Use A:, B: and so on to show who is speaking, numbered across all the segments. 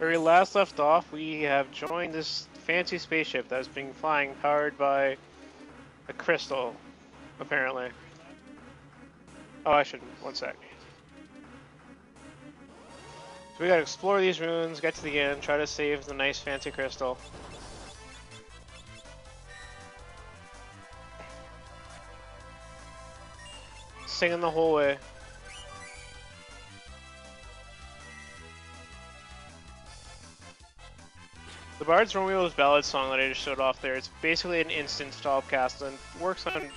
A: Where we last left off, we have joined this fancy spaceship that's being flying powered by a crystal, apparently. Oh, I shouldn't. One sec. So we gotta explore these ruins, get to the end, try to save the nice fancy crystal. Singing the whole way. The Bard's Romeo's Ballad song that I just showed off there, it's basically an instant stop cast and works on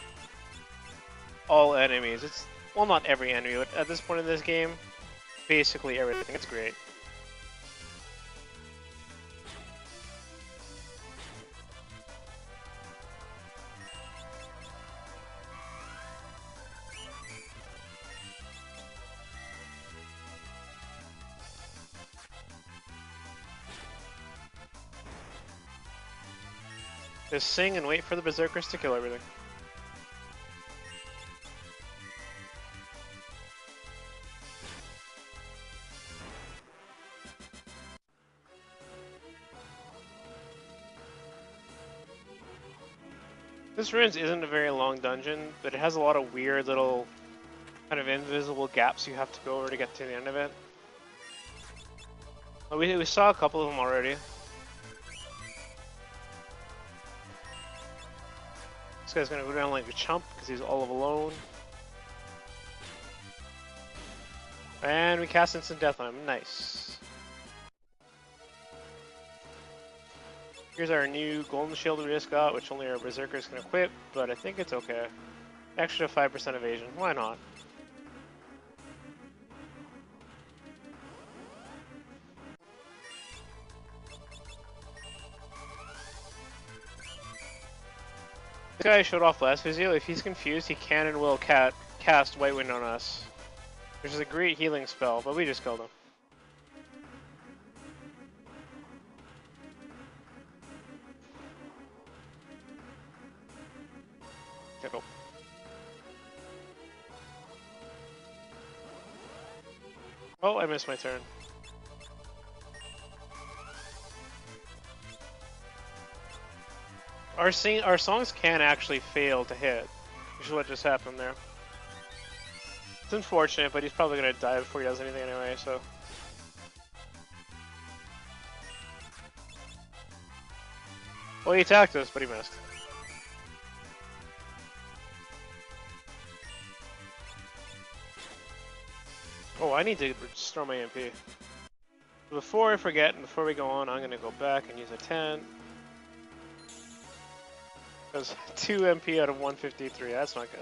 A: all enemies. It's, well, not every enemy, but at this point in this game, basically everything. It's great. Just sing and wait for the berserkers to kill everything. This ruins isn't a very long dungeon, but it has a lot of weird little kind of invisible gaps you have to go over to get to the end of it. Well, we saw a couple of them already. This guy's gonna go down like a chump because he's all alone. And we cast instant death on him. Nice. Here's our new golden shield we just got, which only our berserkers can equip, but I think it's okay. Extra 5% evasion. Why not? The guy I showed off last video, if he's confused, he can and will cast White Wind on us, which is a great healing spell, but we just killed him. Go. Oh, I missed my turn. Our songs can actually fail to hit, which is what just happened there. It's unfortunate, but he's probably gonna die before he does anything anyway, so. Well, he attacked us, but he missed. Oh, I need to restore my MP. Before I forget, and before we go on, I'm gonna go back and use a 10. That's 2 MP out of 153, that's not good.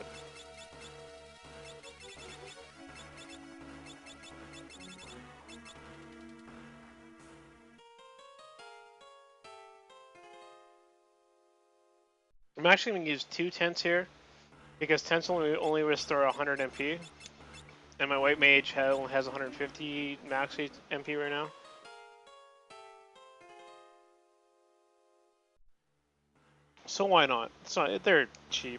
A: I'm actually going to use 2 tents here, because tents only restore 100 MP, and my white mage only has 150 max MP right now. So why not? It's not, they're cheap.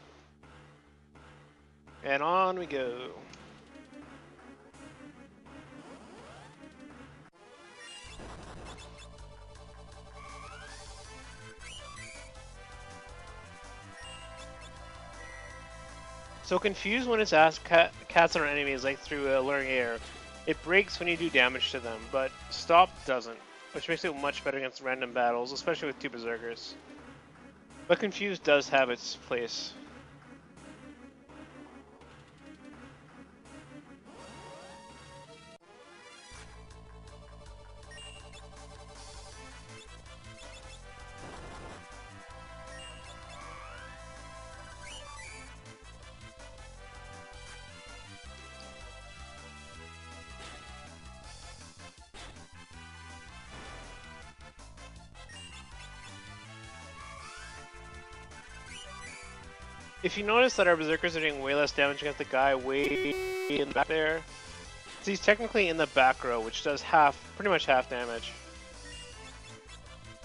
A: And on we go. So confused when it's asked cats on enemies like through luring air. It breaks when you do damage to them, but stop doesn't, which makes it much better against random battles, especially with 2 berserkers. But confused does have its place. If you notice that our berserkers are doing way less damage against the guy way in the back there, so he's technically in the back row, which does pretty much half damage.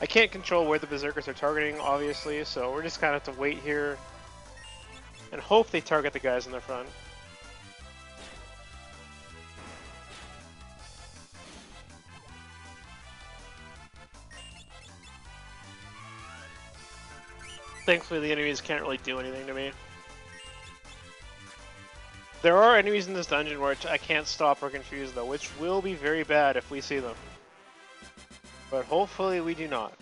A: I can't control where the berserkers are targeting, obviously, so we're just kind of have to wait here and hope they target the guys in the front. Thankfully, the enemies can't really do anything to me. There are enemies in this dungeon where I can't stop or confuse though, which will be very bad if we see them. But hopefully we do not.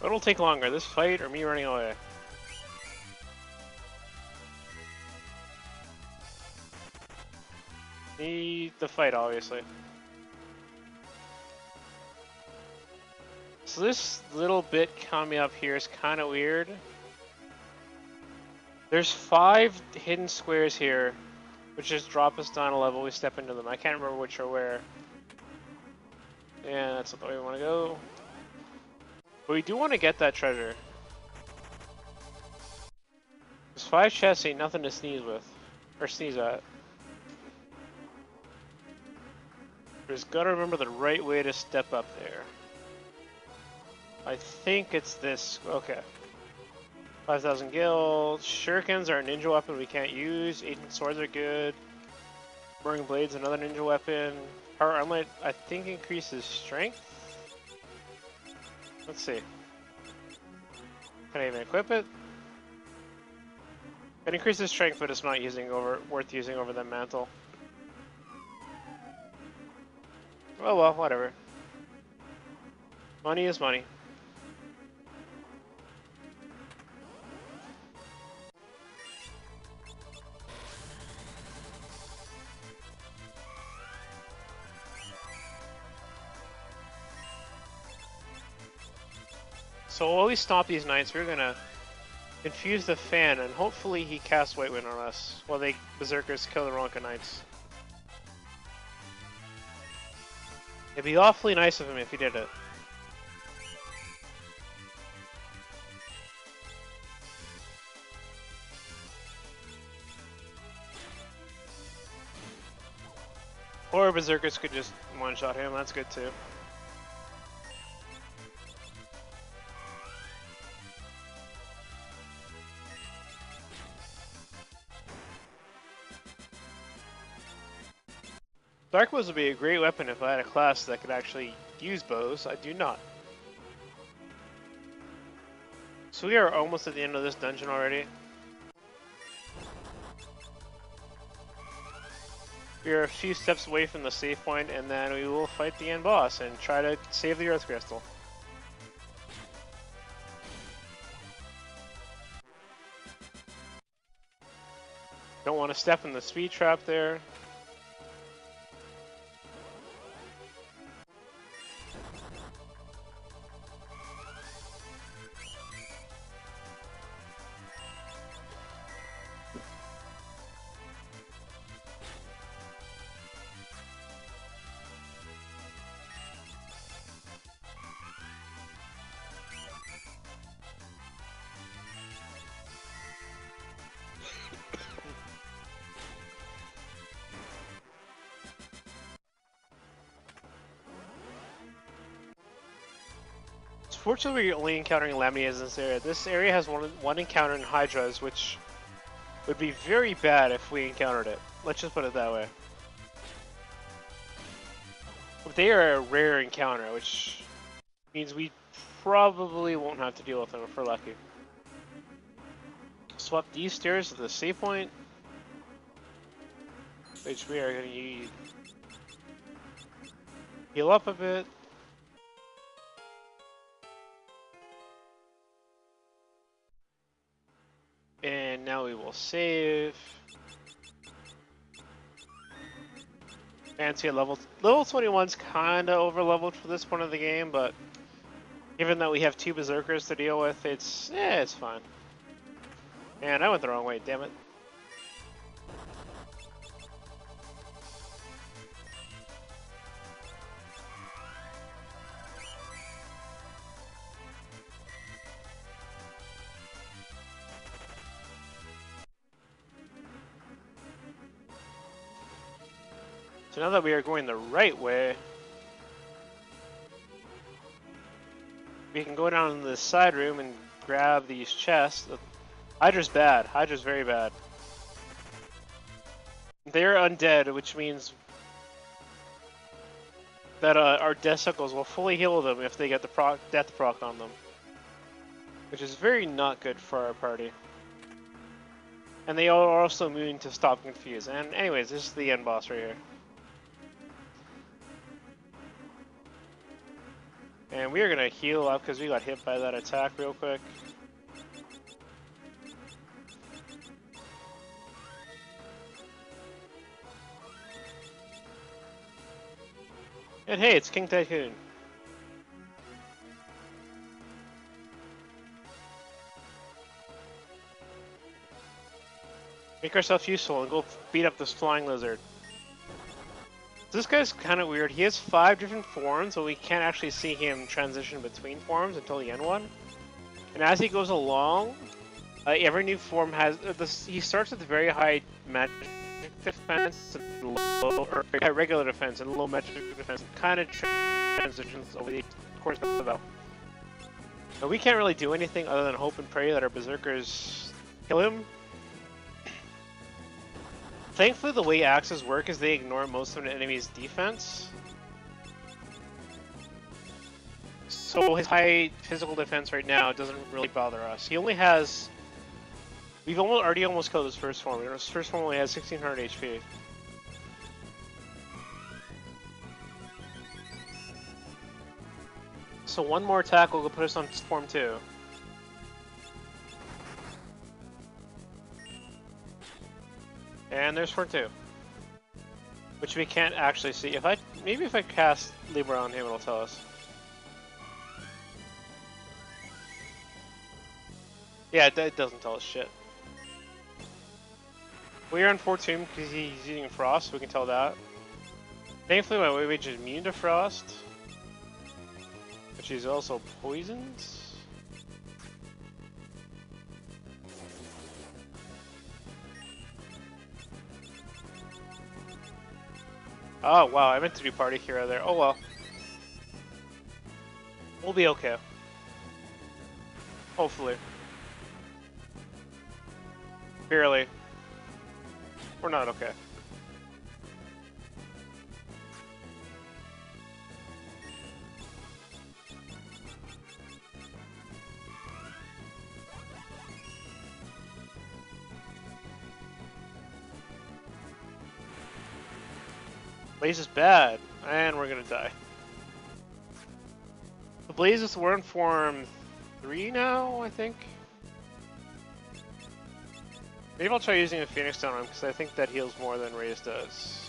A: What'll take longer, this fight or me running away? The fight, obviously. So this little bit coming up here is kind of weird. There's 5 hidden squares here, which just drop us down a level. We step into them. I can't remember which or where. Yeah, that's not the way we want to go. But we do want to get that treasure. There's 5 chests, ain't nothing to sneeze with. Or sneeze at. Just gotta remember the right way to step up there. I think it's this. Okay. 5,000 gil. Shurikens are a ninja weapon we can't use. Ancient swords are good. Burning blades, another ninja weapon. Power armlet, I think, increases strength. Let's see. Can I even equip it? It increases strength, but it's not worth using over the mantle. Oh well, whatever. Money is money. So while we stop these knights, we're gonna confuse the fan, and hopefully he casts White Wind on us while they berserkers kill the Ronka knights. It'd be awfully nice of him if he did it. Or berserkers could just one-shot him, that's good too. Dark bows would be a great weapon if I had a class that could actually use bows. I do not. So we are almost at the end of this dungeon already. We are a few steps away from the save point, and then we will fight the end boss and try to save the Earth Crystal. Don't want to step in the speed trap there. Fortunately, we're only encountering Lamnias in this area. This area has one encounter in Hydras, which would be very bad if we encountered it. Let's just put it that way. But they are a rare encounter, which means we probably won't have to deal with them if we're lucky. Swap these stairs to the save point, which we are going to need. Heal up a bit. And now we will save. Fancy at level 21's kind of over leveled for this point of the game, but given that we have 2 berserkers to deal with, it's fine. And I went the wrong way, damn it. So now that we are going the right way, we can go down in this side room and grab these chests. Hydra's bad. Hydra's very bad. They're undead, which means that our death cycles will fully heal them if they get the death proc on them. Which is very not good for our party. And they are also immune to Stop Confuse. And anyways, this is the end boss right here. And we are going to heal up because we got hit by that attack real quick. And hey, it's King Tycoon. Make ourselves useful and go beat up this flying lizard. This guy's kind of weird. He has 5 different forms, but we can't actually see him transition between forms until the end one. And as he goes along, every new form has he starts with very high magic defense and low or regular defense and low magic defense. Kind of transitions over the course of the battle. But we can't really do anything other than hope and pray that our berserkers kill him. Thankfully, the way axes work is they ignore most of an enemy's defense. So his high physical defense right now doesn't really bother us. He only has... We've already almost killed his first form. His first form only has 1600 HP. So one more attack will put us on form 2. And there's form 2. Which we can't actually see. Maybe if I cast Libra on him, it'll tell us. Yeah, it doesn't tell us shit. We're on Fortune because he's using Frost, so we can tell that. Thankfully, my Wave is immune to Frost. But she's also poisoned. Oh wow, I meant to do Party Hero there. Oh well. We'll be okay. Hopefully. Barely. We're not okay. Blaze is bad, and we're gonna die. The Blazes were in form 3 now, I think. Maybe I'll try using a Phoenix Stone on him, because I think that heals more than Raze does.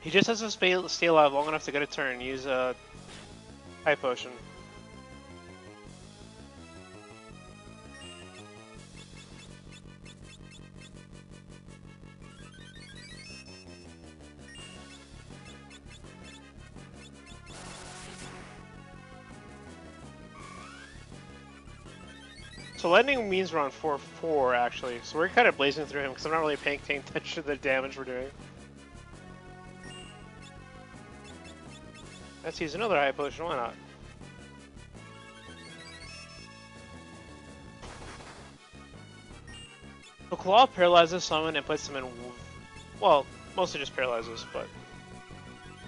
A: He just has to stay alive long enough to get a turn. Use a High Potion. So lightning means we're on 4-4 actually, so we're kind of blazing through him because I'm not really paying attention to the damage we're doing. Let's use another High Potion, why not? So Claw paralyzes someone and puts them in... Well, mostly just paralyzes, but...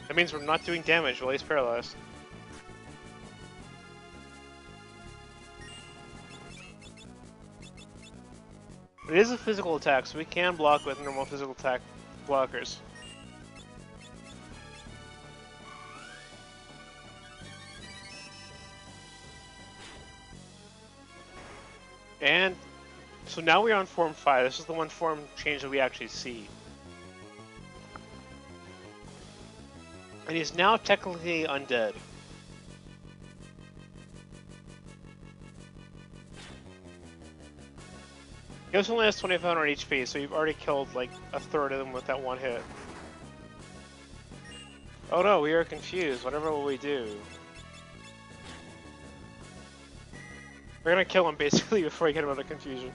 A: That means we're not doing damage while he's paralyzed. It is a physical attack, so we can block with normal physical attack blockers. And so now we're on form 5. This is the one form change that we actually see. And he's now technically undead. He also only has 2500 HP, so you've already killed like a third of them with that one hit. Oh no, we are confused. Whatever will we do? We're gonna kill him basically before we get him out of confusion.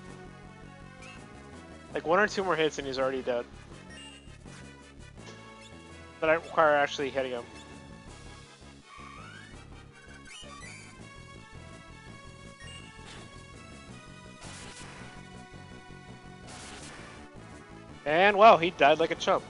A: Like 1 or 2 more hits and he's already dead. But I require actually hitting him. And wow, he died like a chump.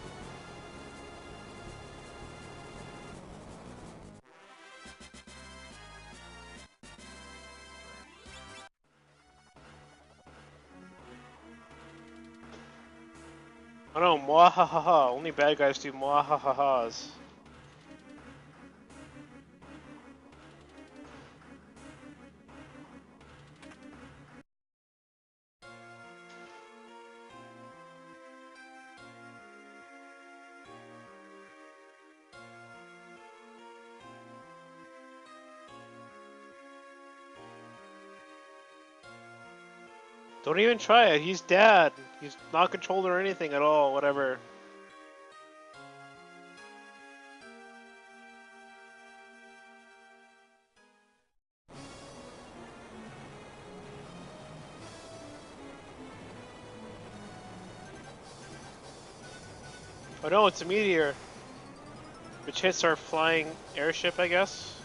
A: Oh no, mwahahaha. Only bad guys do mwahahahas. Don't even try it. He's dead. He's not controlled or anything at all. Whatever. Oh no, it's a meteor. Which hits our flying airship, I guess.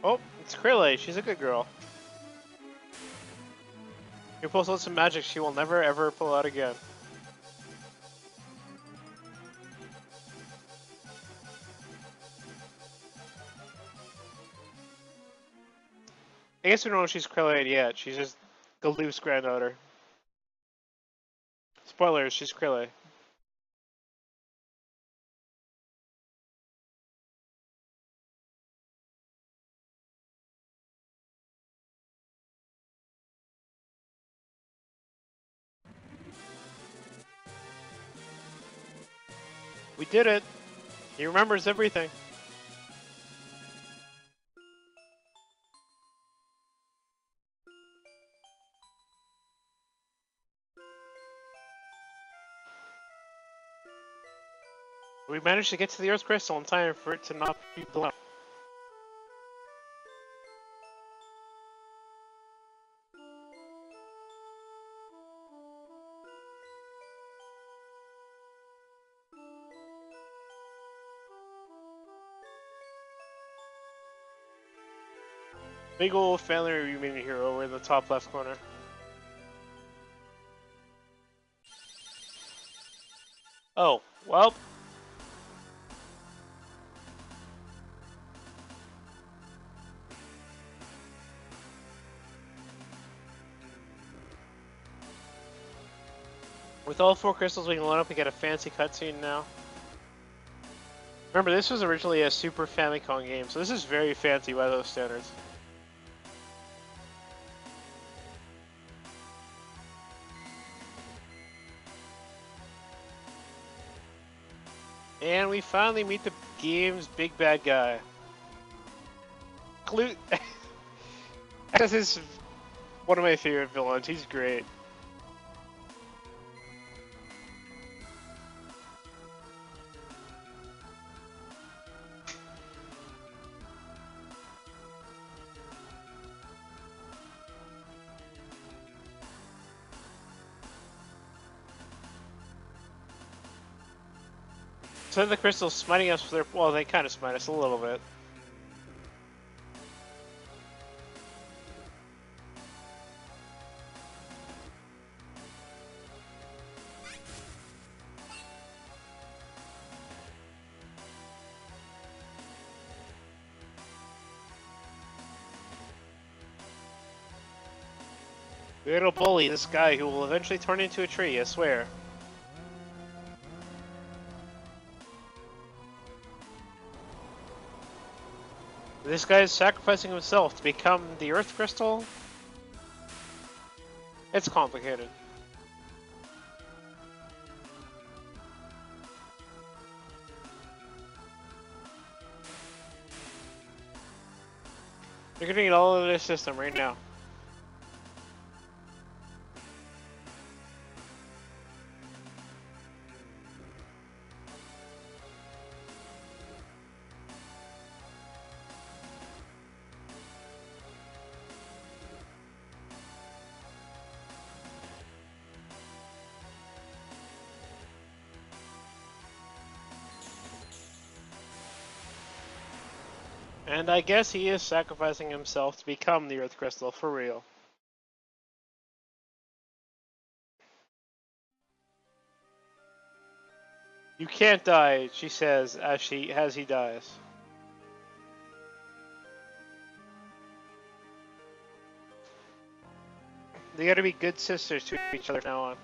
A: Oh, it's Krillay. She's a good girl. You pulls out some magic she will never ever pull out again. I guess we don't know if she's Krillay yet. She's just Galoof's granddaughter. Spoilers, she's Krillay. We did it! He remembers everything. We managed to get to the Earth Crystal in time for it to not be blown up. Big old family reunion here over in the top left corner. Oh, well. With all 4 crystals we can load up, we get a fancy cutscene now. Remember, this was originally a Super Famicom game, so this is very fancy by those standards. And we finally meet the game's big bad guy. Clue. This is one of my favorite villains. He's great. So the crystals smiting us for their. Well, they kind of smite us a little bit. We're gonna bully this guy who will eventually turn into a tree, I swear. This guy is sacrificing himself to become the Earth Crystal? It's complicated. You're gonna get all of this system right now. And I guess he is sacrificing himself to become the Earth Crystal for real. You can't die, she says as he dies. They gotta be good sisters to each other from now on.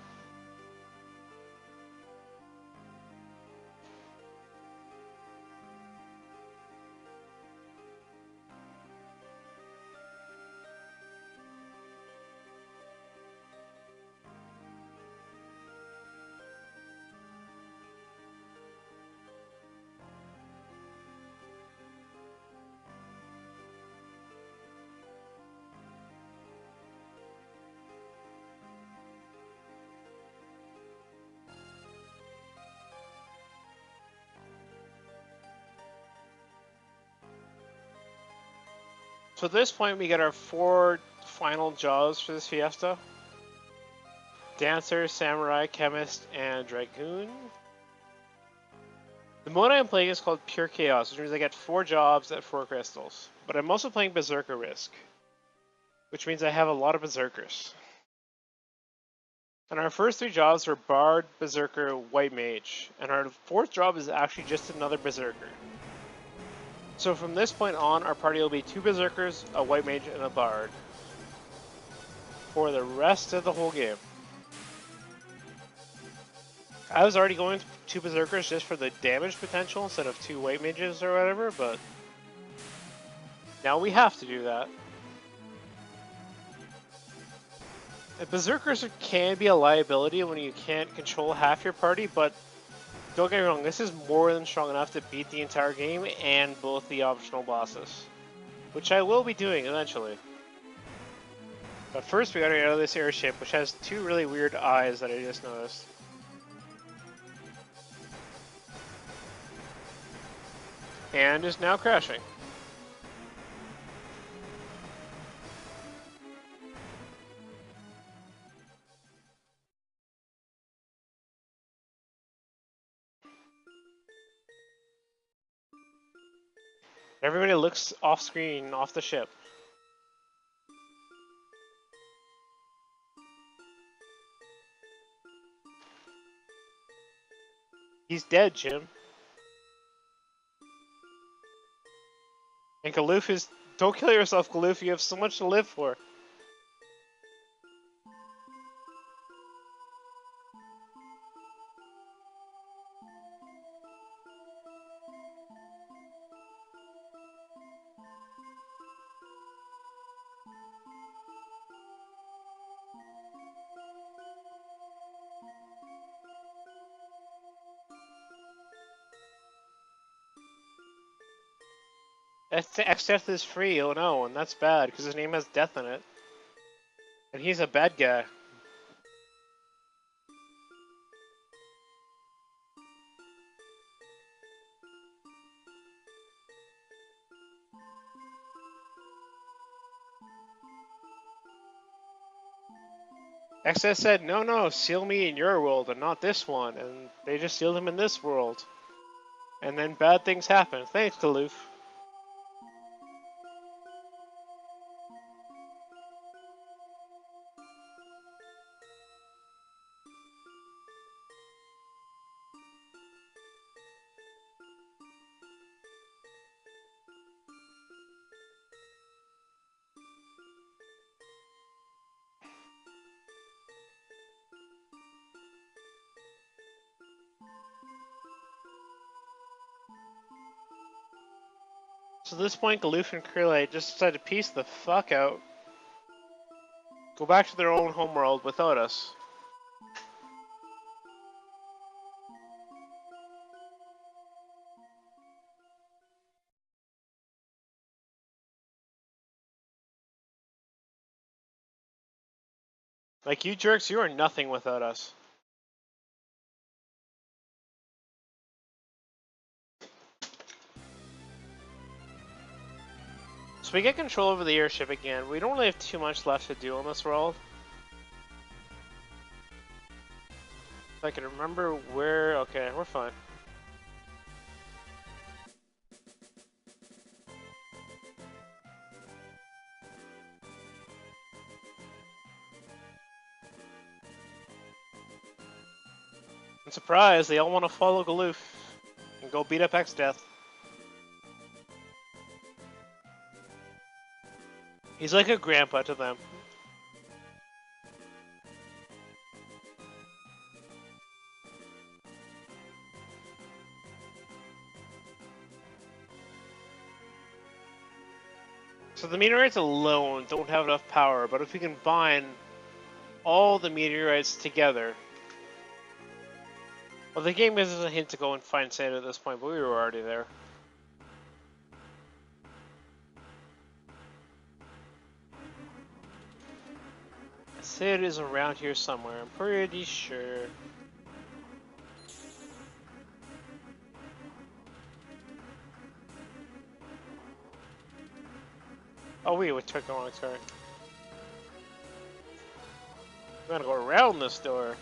A: So at this point, we get our 4 final jobs for this Fiesta. Dancer, Samurai, Chemist, and Dragoon. The mode I'm playing is called Pure Chaos, which means I get 4 jobs at 4 crystals. But I'm also playing Berserker Risk, which means I have a lot of Berserkers. And our first 3 jobs were Bard, Berserker, White Mage. And our 4th job is actually just another Berserker. So from this point on, our party will be 2 Berserkers, a White Mage, and a Bard. For the rest of the whole game. I was already going 2 Berserkers just for the damage potential instead of 2 White Mages or whatever, but now we have to do that. Berserkers can be a liability when you can't control half your party, but don't get me wrong, this is more than strong enough to beat the entire game and both the optional bosses. Which I will be doing eventually. But first we gotta get out of this airship, which has 2 really weird eyes that I just noticed. And is now crashing. Everybody looks off screen, off the ship. He's dead, Jim. And Galoof is... Don't kill yourself, Galoof, you have so much to live for. X-Death is free, oh no, and that's bad, because his name has death in it. And he's a bad guy. X-Death said, no, seal me in your world and not this one, and they just sealed him in this world. And then bad things happen. Thanks, Galoof. So at this point, Galoof and Krillite just decided to piece the fuck out. Go back to their own homeworld without us. Like, you jerks, you are nothing without us. So we get control over the airship again. We don't really have too much left to do on this world. If I can remember where... Okay, we're fine. I'm surprised they all want to follow Galoof and go beat up X-Death. He's like a grandpa to them. So the meteorites alone don't have enough power, but if we can bind all the meteorites together... Well, the game gives us a hint to go and find Santa at this point, but we were already there. Sid is around here somewhere, I'm pretty sure. Oh wait, we took a long turn. We gotta go around this door.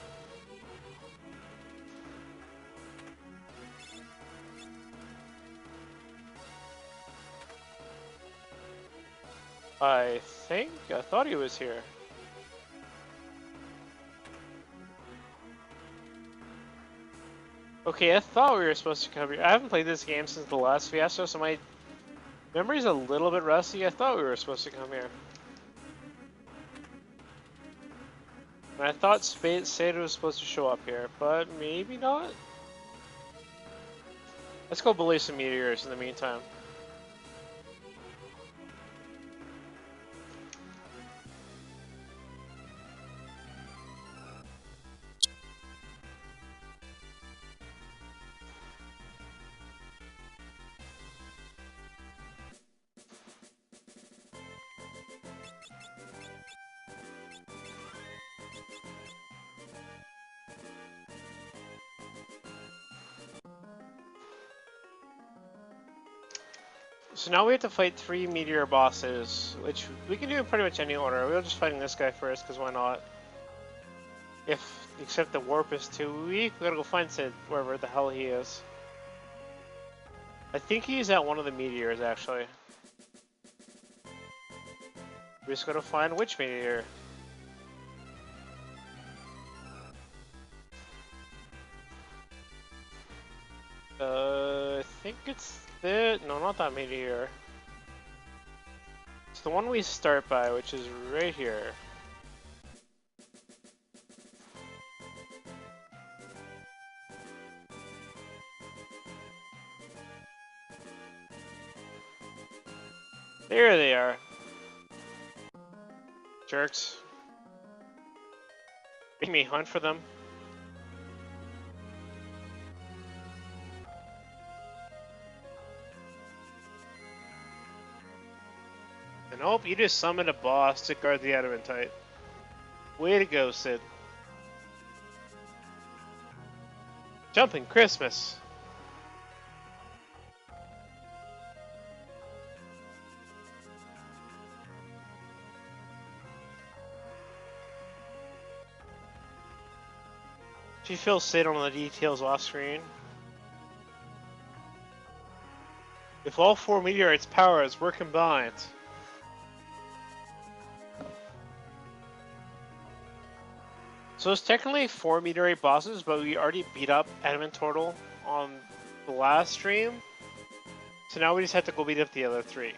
A: I thought he was here. Okay, I thought we were supposed to come here. I haven't played this game since the last Fiesta, so my memory's a little bit rusty. I thought we were supposed to come here. And I thought Santa was supposed to show up here, but maybe not? Let's go believe some meteors in the meantime. So now we have to fight 3 meteor bosses, which we can do in pretty much any order. We'll just fighting this guy first, because why not? Except the warp is too weak, we gotta go find Sid, wherever the hell he is. I think he's at one of the meteors, actually. We just gotta find which meteor. I think it's the... No, not that meteor. It's the one we start by, which is right here. There they are. Jerks. Make me hunt for them. And nope, you just summoned a boss to guard the adamantite. Way to go, Sid. Jumping Christmas. She feels Sid on the details off screen. If all 4 meteorites' powers were combined. So it's technically 4 meteorite bosses, but we already beat up Adamant Turtle on the last stream. So now we just have to go beat up the other 3.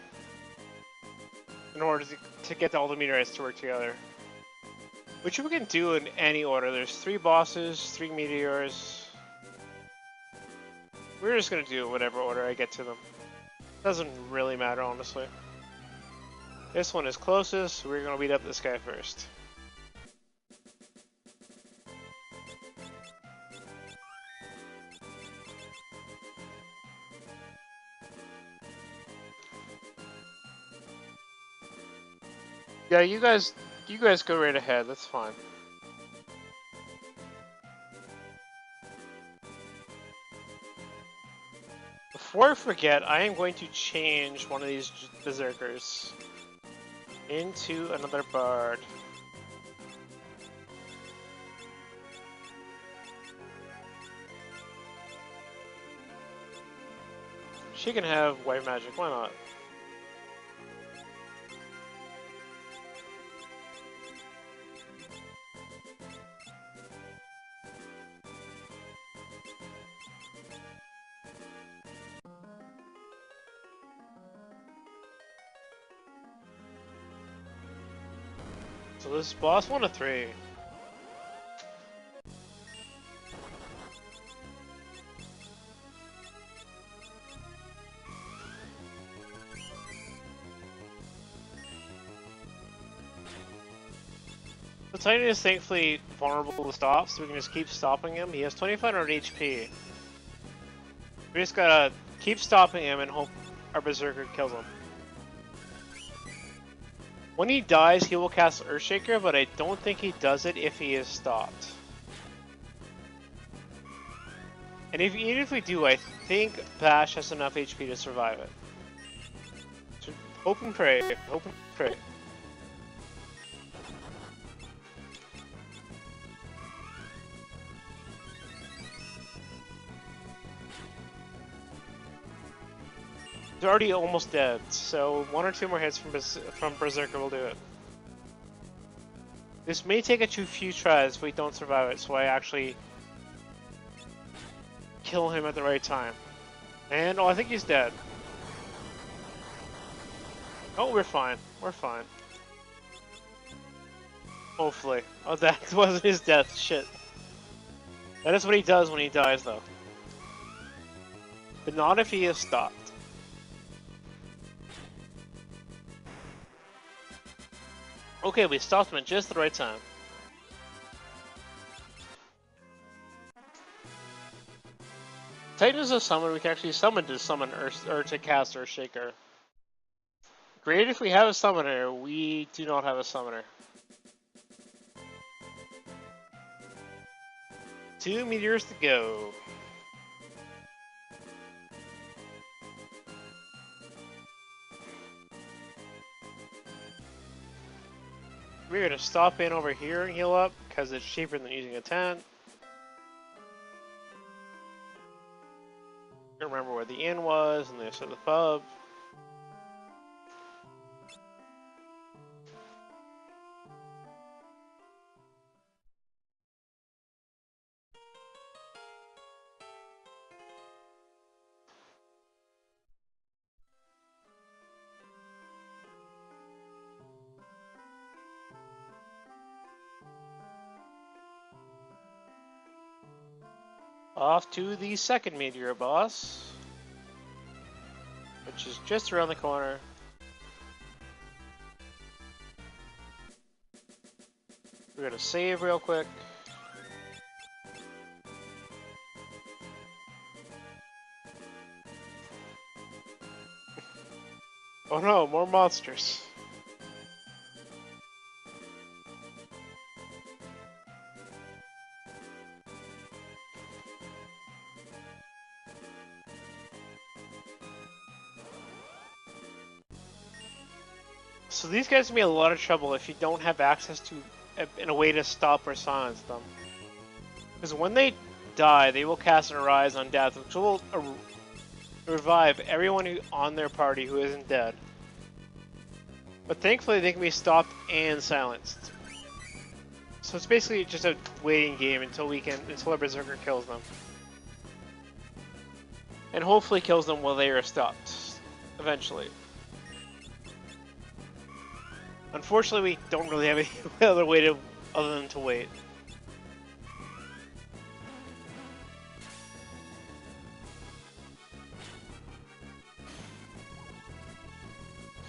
A: In order to get all the meteorites to work together. Which we can do in any order. There's 3 bosses, 3 meteors. We're just gonna do whatever order I get to them. Doesn't really matter, honestly. This one is closest, so we're gonna beat up this guy first. Yeah, you guys go right ahead, that's fine. Before I forget, I am going to change one of these berserkers into another bard. She can have white magic, why not? So this is boss 1 of 3. The Titan is thankfully vulnerable to stop, so we can just keep stopping him. He has 2500 HP. We just gotta keep stopping him and hope our Berserker kills him. When he dies, he will cast Earthshaker, but I don't think he does it if he is stopped. And even if we do, I think Bash has enough HP to survive it. So hope and pray. Hope and pray. He's already almost dead, so 1 or 2 more hits from Berserker will do it. This may take a few tries if we don't survive it, so I actually kill him at the right time. And, oh, I think he's dead. Oh, we're fine. We're fine. Hopefully. Oh, that wasn't his death. Shit. That is what he does when he dies, though. But not if he is stopped. Okay, we stopped him at just the right time. Titan is a summon we can actually summon Earth, or to cast Earthshaker. Great if we have a summoner, we do not have a summoner. 2 meteors to go. We're gonna stop in over here and heal up, because it's cheaper than using a tent. I remember where the inn was, and this is the pub. Off to the second meteor boss, which is just around the corner. We're gonna save real quick. Oh no, more monsters. So these guys can be a lot of trouble if you don't have access to a way to stop or silence them. Because when they die, they will cast an Arise on death, which will revive everyone on their party who isn't dead. But thankfully, they can be stopped and silenced. So it's basically just a waiting game until our Berserker kills them. And hopefully kills them while they are stopped, eventually. Unfortunately, we don't really have any other way other than to wait.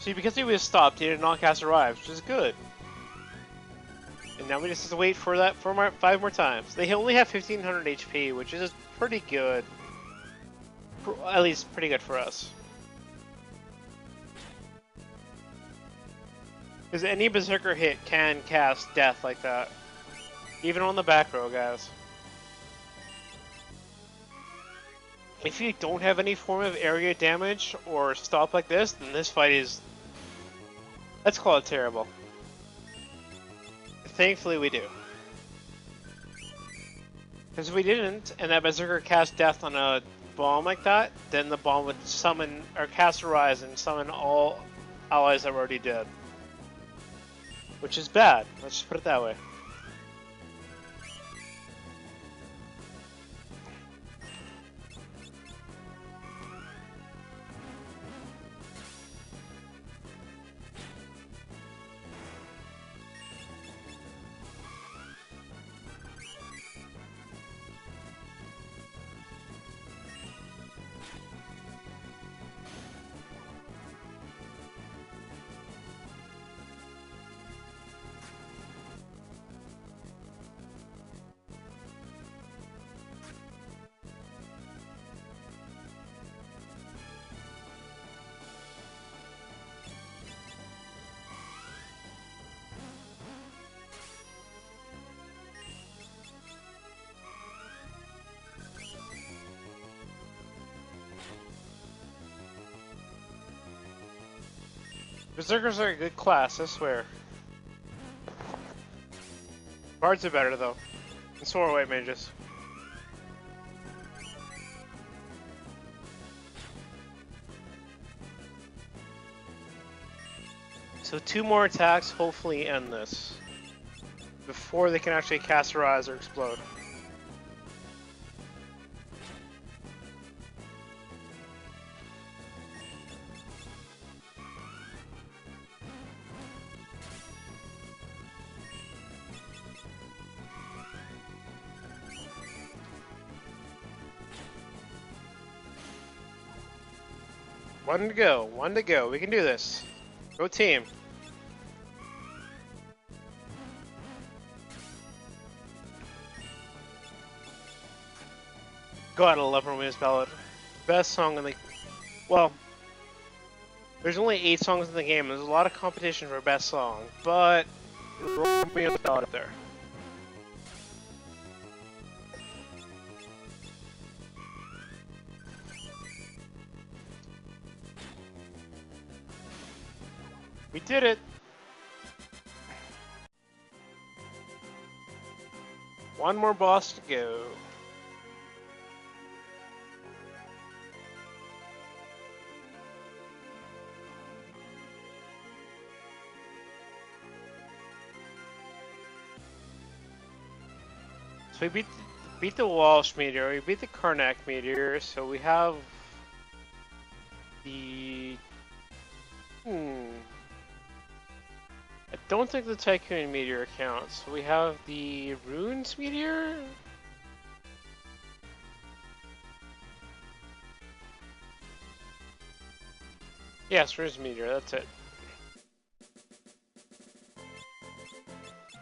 A: See, because he was stopped, he did not cast Arrive, which is good. And now we just have to wait for that for 5 more times. They only have 1500 HP, which is pretty good. At least pretty good for us. Because any Berserker hit can cast death like that. Even on the back row, guys. If you don't have any form of area damage or stop like this, then this fight is... let's call it terrible. Thankfully we do. Because if we didn't, and that Berserker cast death on a bomb like that, then the bomb would summon, or cast a Rise and summon all allies that were already dead. Which is bad, let's just put it that way. Berserkers are a good class, I swear. Bards are better though. And so are white mages. So 2 more attacks hopefully end this. Before they can actually cast Rise or explode. One to go, one to go. We can do this. Go team. God, I love Romeo's Ballad. Best song in the... Well, there's only 8 songs in the game. There's a lot of competition for best song, but Romeo's Ballad up there. We did it! One more boss to go. So we beat the Walsh Meteor, we beat the Karnak Meteor, so we have the... I don't think the Tycoon Meteor counts. So we have the Runes Meteor? Yes, Runes Meteor, that's it.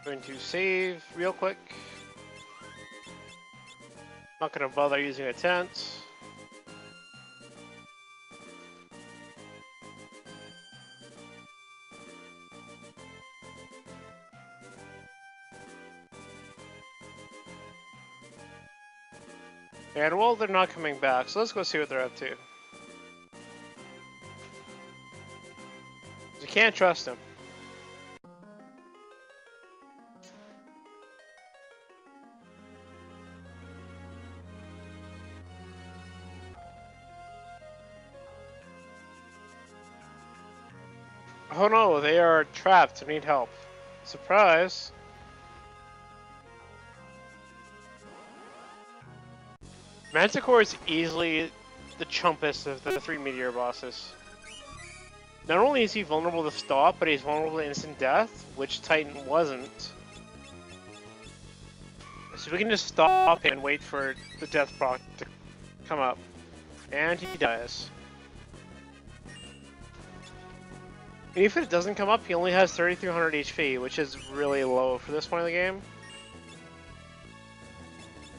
A: Going to save real quick. Not gonna bother using a tent. And well, they're not coming back, so let's go see what they're up to. You can't trust them. Oh no, they are trapped and need help. Surprise! Manticore is easily the chumpest of the 3 meteor bosses. Not only is he vulnerable to stop, but he's vulnerable to instant death, which Titan wasn't. So we can just stop and wait for the death proc to come up. And he dies. And if it doesn't come up, he only has 3300 HP, which is really low for this point of the game.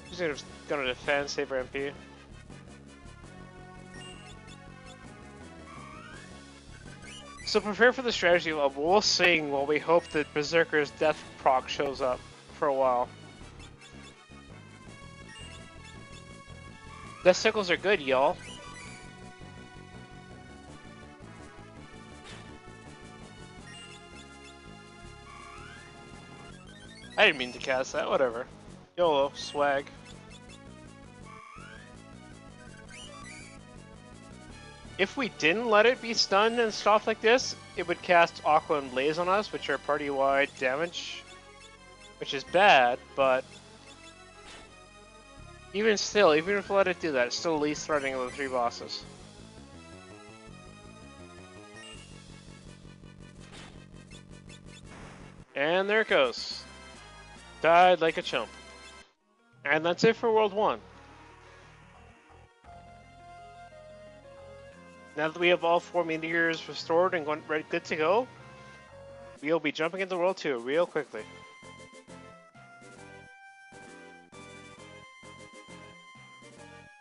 A: He's gonna defend, save for MP. So prepare for the strategy of we'll sing while we hope that Berserker's death proc shows up for a while. Death cycles are good, y'all. I didn't mean to cast that, whatever. YOLO, swag. If we didn't let it be stunned and stuff like this, it would cast Aqua and Blaze on us, which are party-wide damage. Which is bad, but... even still, even if we let it do that, it's still least threatening of the 3 bosses. And there it goes. Died like a chump. And that's it for World 1. Now that we have all 4 meteors restored and ready, good to go, we'll be jumping into World 2 real quickly.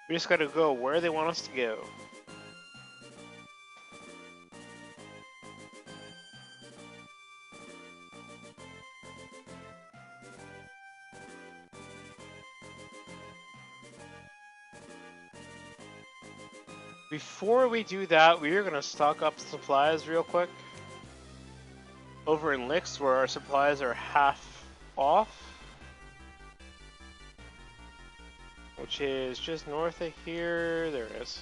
A: We just gotta go where they want us to go. Before we do that, we are gonna stock up supplies real quick. over in Licks where our supplies are half off. Which is just north of here. There it is.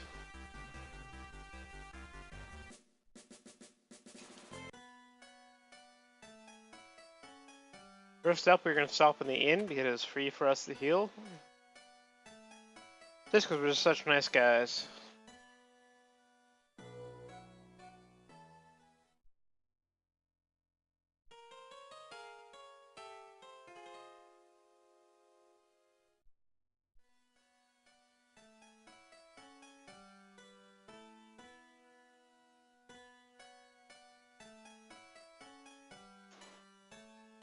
A: First up, we're going to stop in the inn because it's free for us to heal. Just because we're just such nice guys.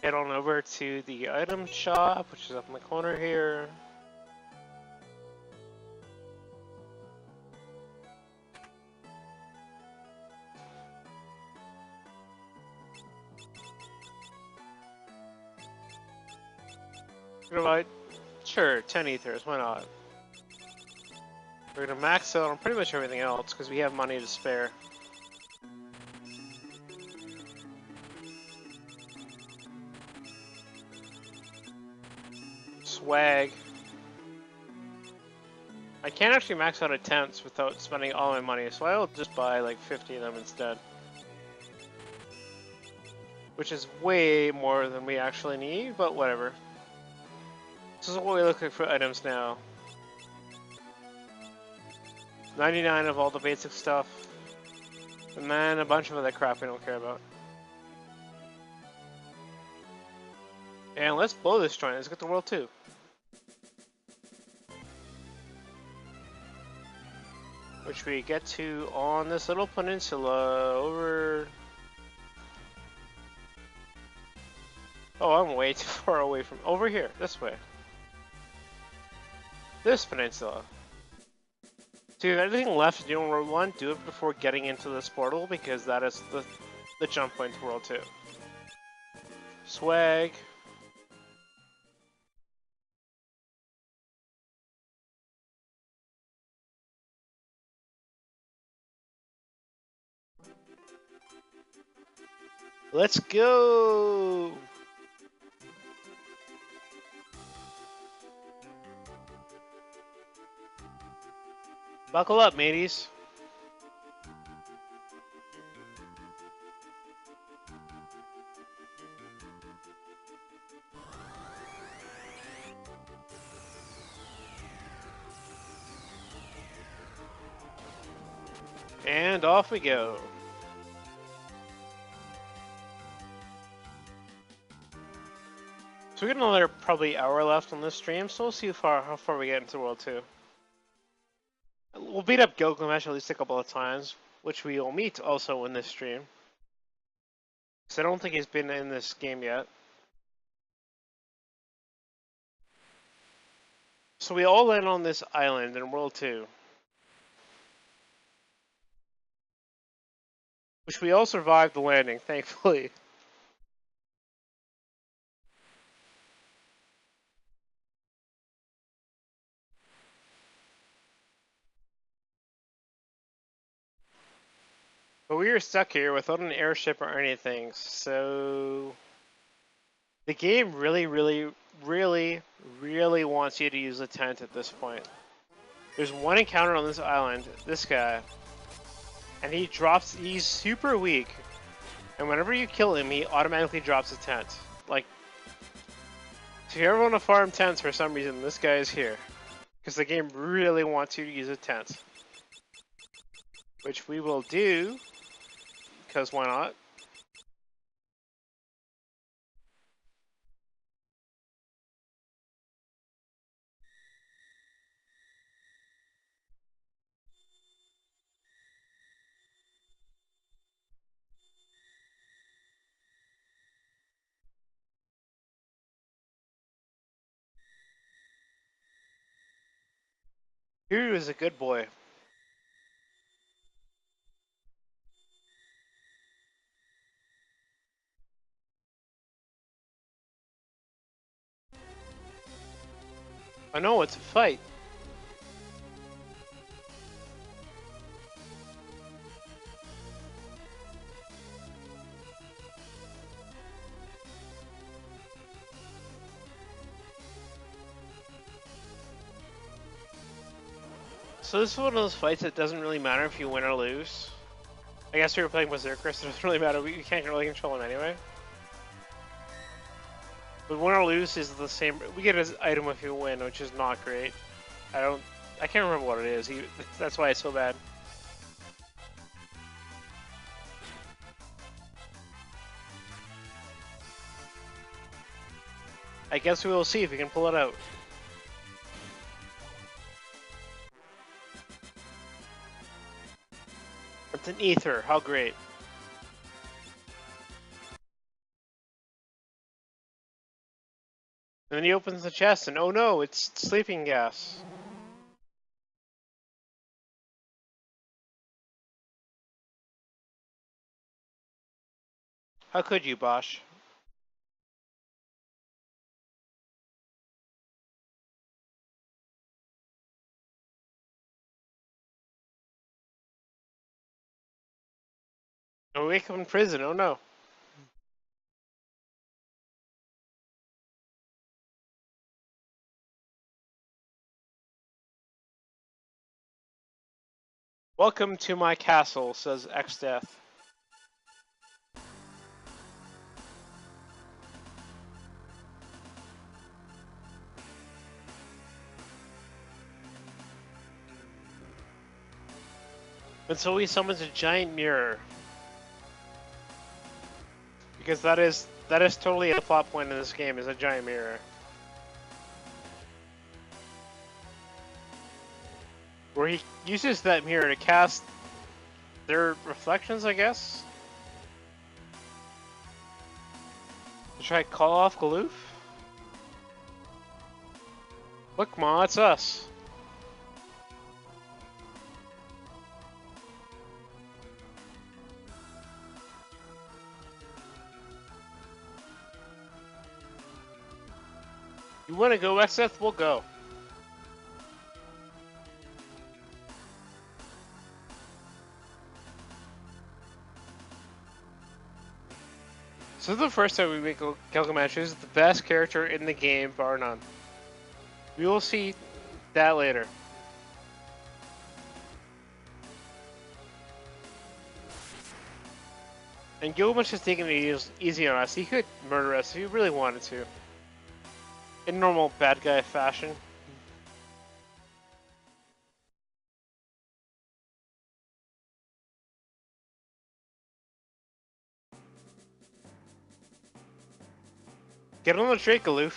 A: Head on over to the item shop, which is up in the corner here. Right. Sure, 10 ethers, why not? We're gonna max out on pretty much everything else because we have money to spare. Swag. I can't actually max out attempts without spending all my money, so I'll just buy like 50 of them instead. Which is way more than we actually need, but whatever. This is what we look like for items now. 99 of all the basic stuff. And then a bunch of other crap we don't care about. And let's blow this joint, let's get the world 2. Which we get to on this little peninsula over... Oh, I'm way too far away from... Over here, this way. This peninsula. So if anything left to do in World 1, do it before getting into this portal, because that is the jump point to World 2. Swag. Let's go! Buckle up, mateys. And off we go. So we got another probably hour left on this stream, so we'll see how far we get into World 2. We'll beat up Gilgamesh at least a couple of times, which we will meet also in this stream. Because I don't think he's been in this game yet. So we all land on this island in World 2. Which we all survived the landing, thankfully. But we were stuck here without an airship or anything, so... The game really wants you to use a tent at this point. There's one encounter on this island, this guy, and he's super weak, and whenever you kill him, he automatically drops a tent. Like, if you ever want to farm tents for some reason, this guy is here. Because the game really wants you to use a tent. Which we will do, because why not? Kiryu is a good boy. I know, it's a fight. So this is one of those fights that doesn't really matter if you win or lose. I guess we were playing Berserker, so it doesn't really matter. We can't really control him anyway. But win or lose is the same. We get his item if you win, which is not great. I can't remember what it is. That's why it's so bad. I guess we will see if we can pull it out. It's an ether. How great. And then he opens the chest, and oh no, it's sleeping gas. How could you, Bosch? And we wake up in prison, oh no. Welcome to my castle, says X-Death. And so he summons a giant mirror. Because that is totally a plot point in this game, is a giant mirror. Where he uses that mirror to cast their reflections, I guess? To try to call off Galoof? Look, Ma, it's us. You wanna go, XF? We'll go. So this is the first time we make Gilgamesh. This is the best character in the game, bar none. We will see that later. And Gilgamesh is taking it easy on us. He could murder us if he really wanted to. In normal bad guy fashion. Get on the trade, Galoof.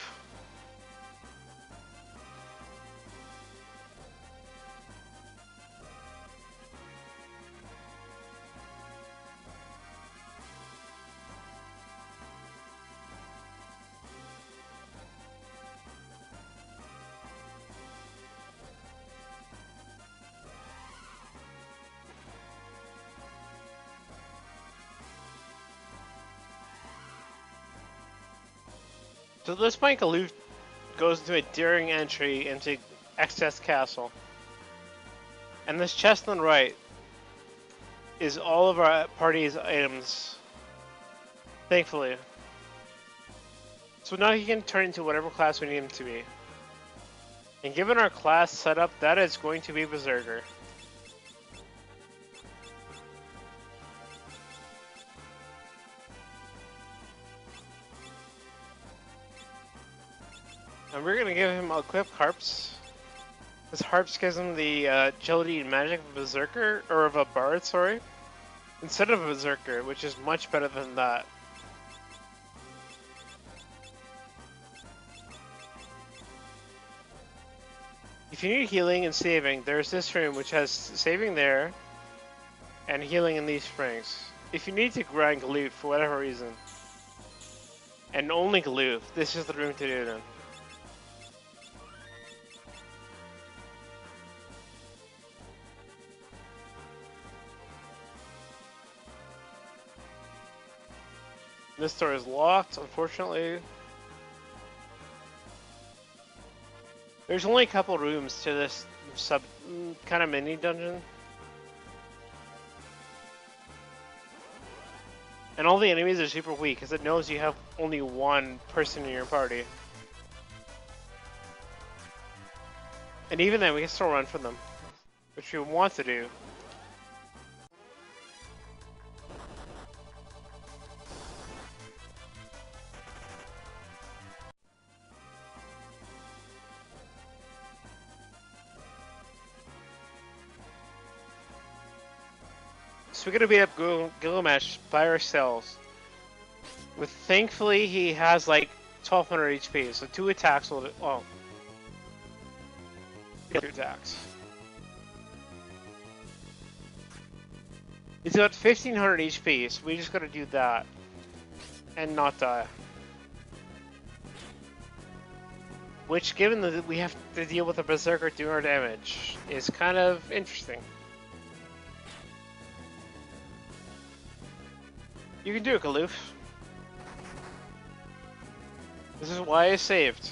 A: So at this point, Galoof goes into a daring entry into Excess Castle. And this chest on the right is all of our party's items. Thankfully. So now he can turn into whatever class we need him to be. And given our class setup, that is going to be Berserker. And we're gonna give him equip harps. This harps gives him the agility and magic of a Berserker, or of a Bard, sorry. Instead of a Berserker, which is much better than that. If you need healing and saving, there's this room which has saving there, and healing in these springs. If you need to grind Galoof for whatever reason, and only Galoof, this is the room to do it in. This door is locked, unfortunately. There's only a couple rooms to this kind of mini dungeon. And all the enemies are super weak because it knows you have only one person in your party. And even then, we can still run from them. which we want to do. So we're gonna beat up Gilgamesh by ourselves. With thankfully he has like 1200 HP, so 2 attacks will. Oh, 2 attacks. He's got 1500 HP, so we just gotta do that and not die. Which, given that we have to deal with a berserker doing our damage, is kind of interesting. You can do it, Galoof. This is why I saved.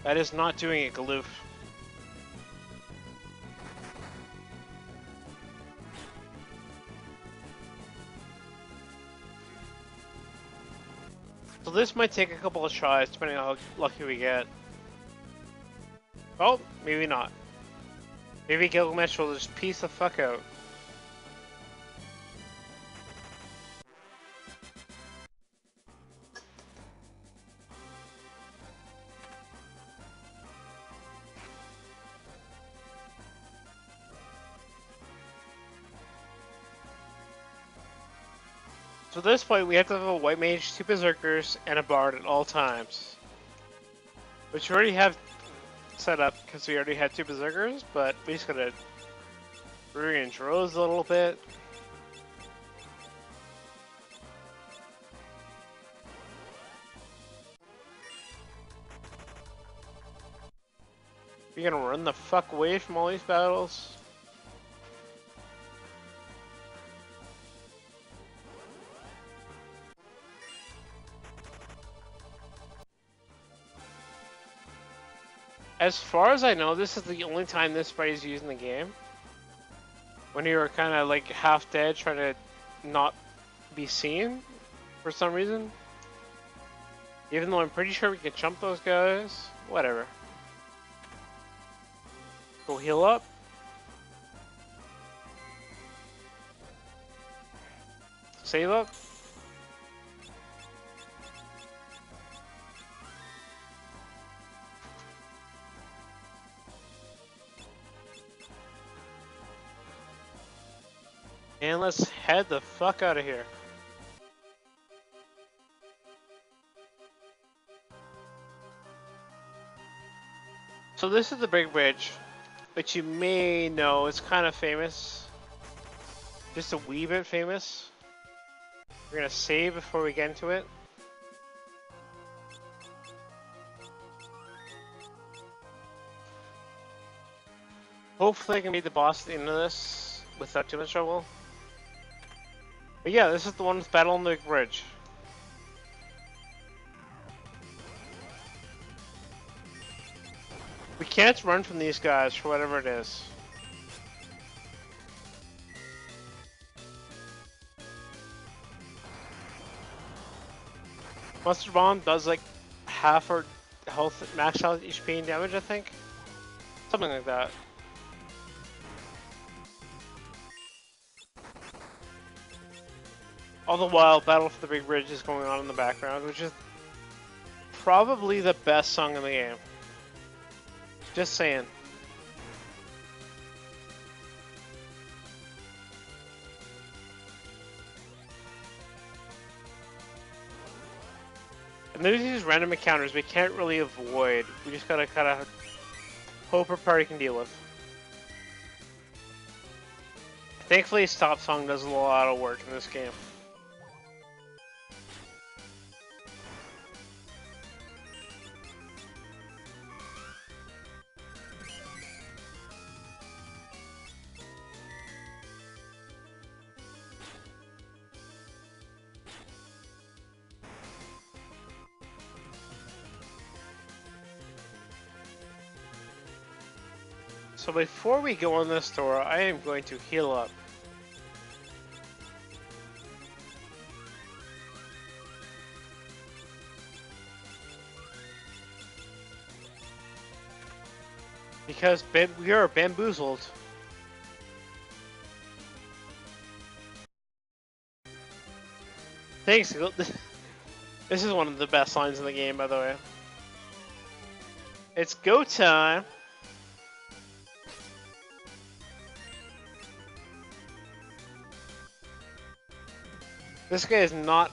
A: That is not doing it, Galoof. So this might take a couple of tries, depending on how lucky we get. Oh, maybe not. Maybe Gilgamesh will just piece the fuck out. So at this point, we have to have a white mage, 2 berserkers, and a bard at all times. Which we already have set up because we already had 2 berserkers, but we just gotta rearrange rows a little bit. We're gonna run the fuck away from all these battles. As far as I know, this is the only time this sprite is used in the game. When you were kind of like half dead, trying to not be seen for some reason. Even though I'm pretty sure we can jump those guys. Whatever. Go heal up. Save up. And let's head the fuck out of here. So this is the big bridge, which you may know is kind of famous. Just a wee bit famous. We're gonna save before we get into it. Hopefully I can beat the boss at the end of this without too much trouble. But yeah, this is the one with Battle on the Big Bridge. We can't run from these guys for whatever it is. Mustard Bomb does like half our health, max health, HP and damage, I think. Something like that. All the while, Battle for the Big Bridge is going on in the background, which is probably the best song in the game. Just saying. And there's these random encounters we can't really avoid. We just gotta kind of hope our party can deal with. Thankfully, Stop Song does a lot of work in this game. So before we go on this tour, I am going to heal up. Because we are bamboozled. Thanks. This is one of the best lines in the game, by the way. It's go time. This guy is not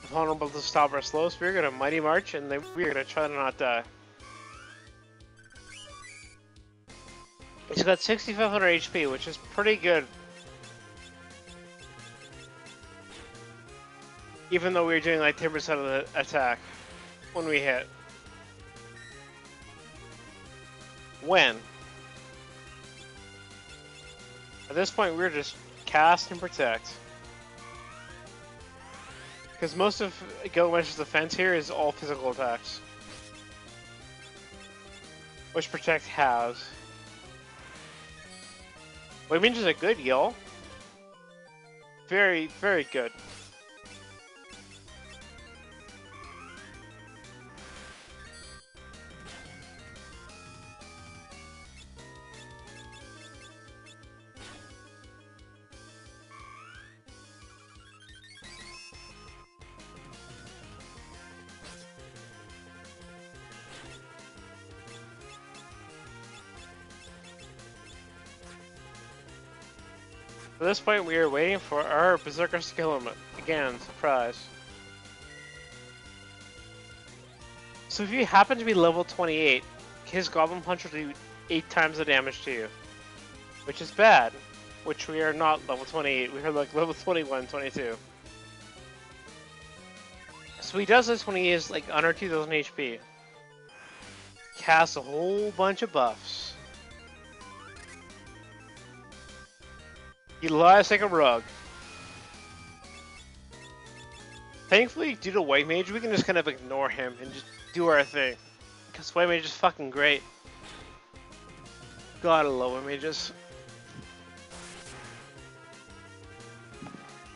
A: vulnerable to stop our slow, so we're gonna Mighty March and then we're gonna try to not die. He's got 6,500 HP, which is pretty good. Even though we were doing like 10% of the attack when we hit. When? At this point, we're just cast and protect. Because most of Gilgamesh's defense here is all physical attacks. Which Protect has. Wave Ninjas are good, y'all. Very, very good. At this point, we are waiting for our Berserker to kill him. Again, surprise. So if you happen to be level 28, his Goblin Punch will do 8 times the damage to you. Which is bad. Which we are not level 28, we are like level 21, 22. So he does this when he is like under 2000 HP. Casts a whole bunch of buffs. He lies like a rug. Thankfully, due to White Mage, we can just kind of ignore him and just do our thing. Because White Mage is fucking great. God, I love White Mages.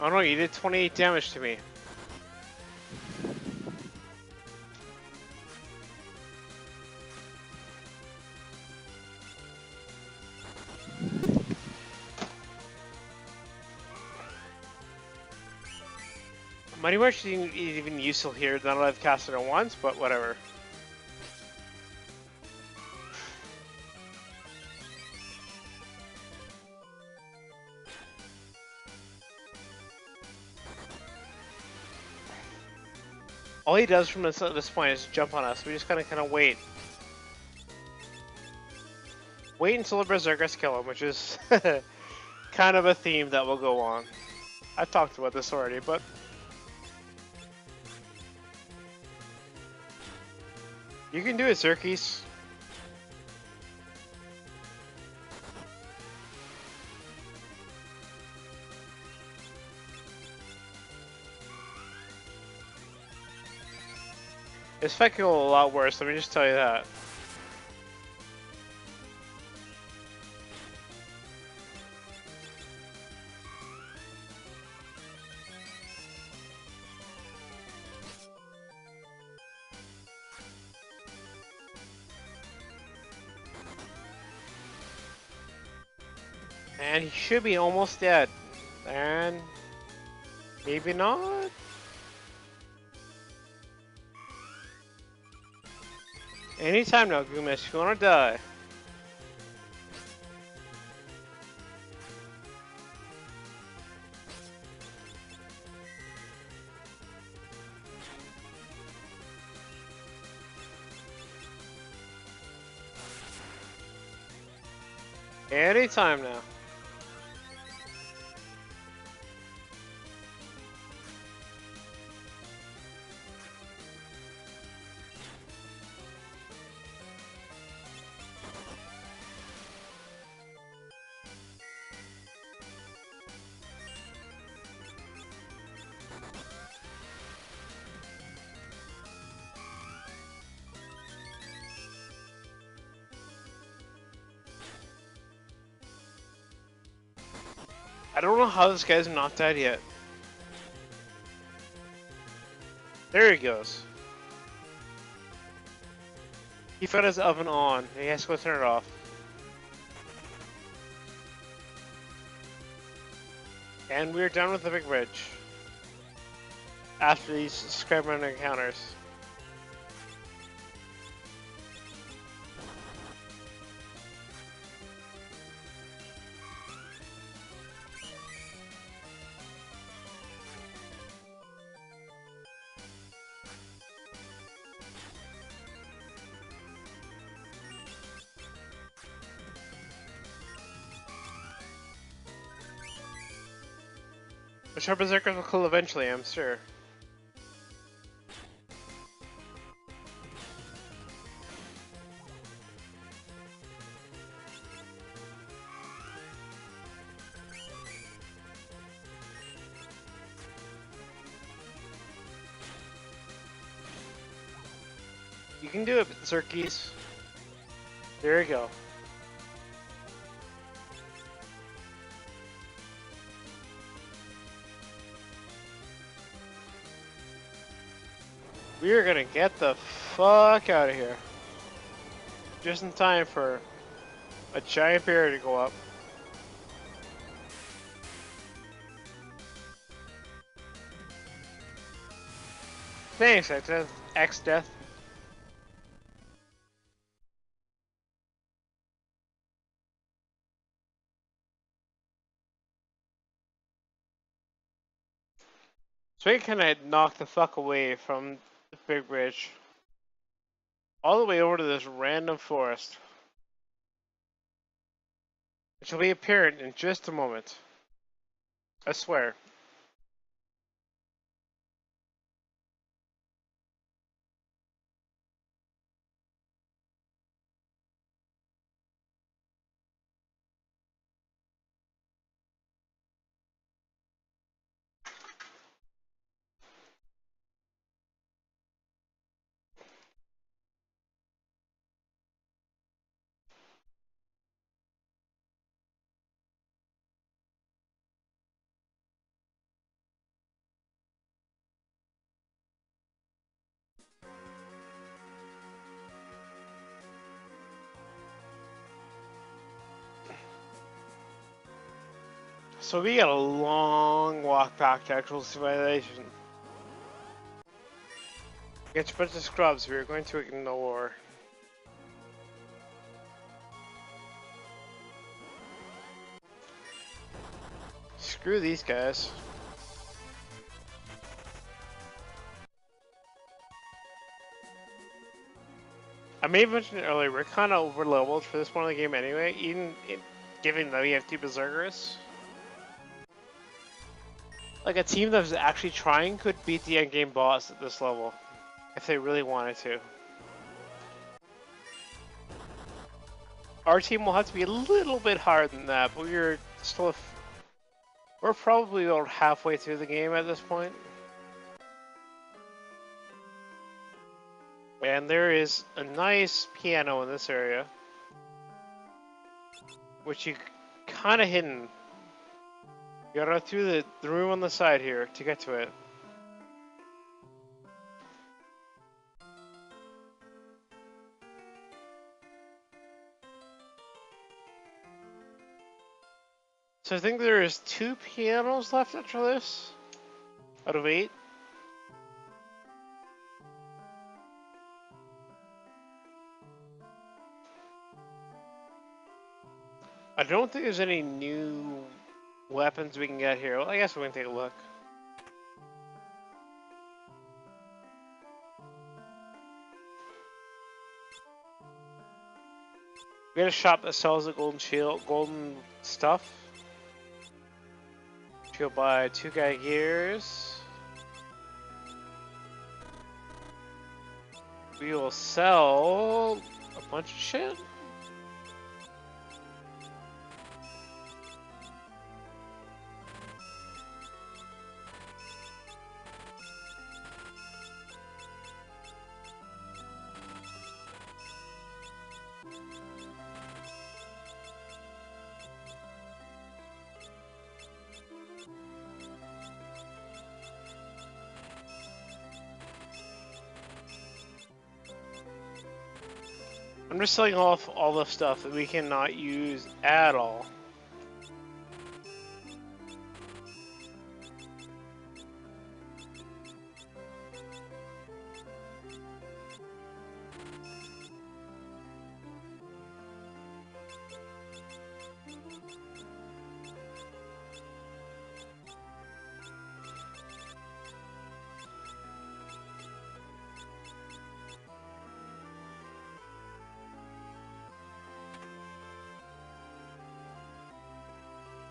A: Oh no, you did 28 damage to me. Mighty March isn't even useful here now that I've cast it at once, but whatever. All he does from this point is jump on us. We just gotta kind of wait. Wait until the Berserkers kill him, which is kind of a theme that will go on. I've talked about this already, but... You can do it, Xerxes. This fight could go a lot worse, let me just tell you that. And he should be almost dead. And maybe not. Anytime now, Gumesh, if you wanna die. Anytime now. I don't know how this guy's not dead yet. There he goes. He got his oven on. He has to go turn it off. And we're done with the big bridge. After these subscriber encounters. Which our berserkers will kill eventually, I'm sure. You can do it, Berserkies. There you go. We are gonna get the fuck out of here. Just in time for a giant bear to go up. Thanks, X-Death. So we kind of knocked the fuck away from the big bridge. All the way over to this random forest. Which will be apparent in just a moment. I swear. So we got a long walk back to actual civilization. Against a bunch of scrubs we are going to ignore. Screw these guys. I may have mentioned it earlier, we're kind of over leveled for this point of the game anyway, even given that we have two berserkers. Like a team that was actually trying could beat the endgame boss at this level, if they really wanted to. Our team will have to be a little bit higher than that, but we're probably about halfway through the game at this point. And there is a nice piano in this area, which you kind of hidden. You gotta go through the room on the side here to get to it. So I think there is 2 pianos left after this, out of 8. I don't think there's any new weapons we can get here. Well, I guess we can take a look. We got a shop that sells the golden shield, golden stuff. She'll buy 2 guy gears. We will sell a bunch of shit. I'm just selling off all the stuff that we cannot use at all.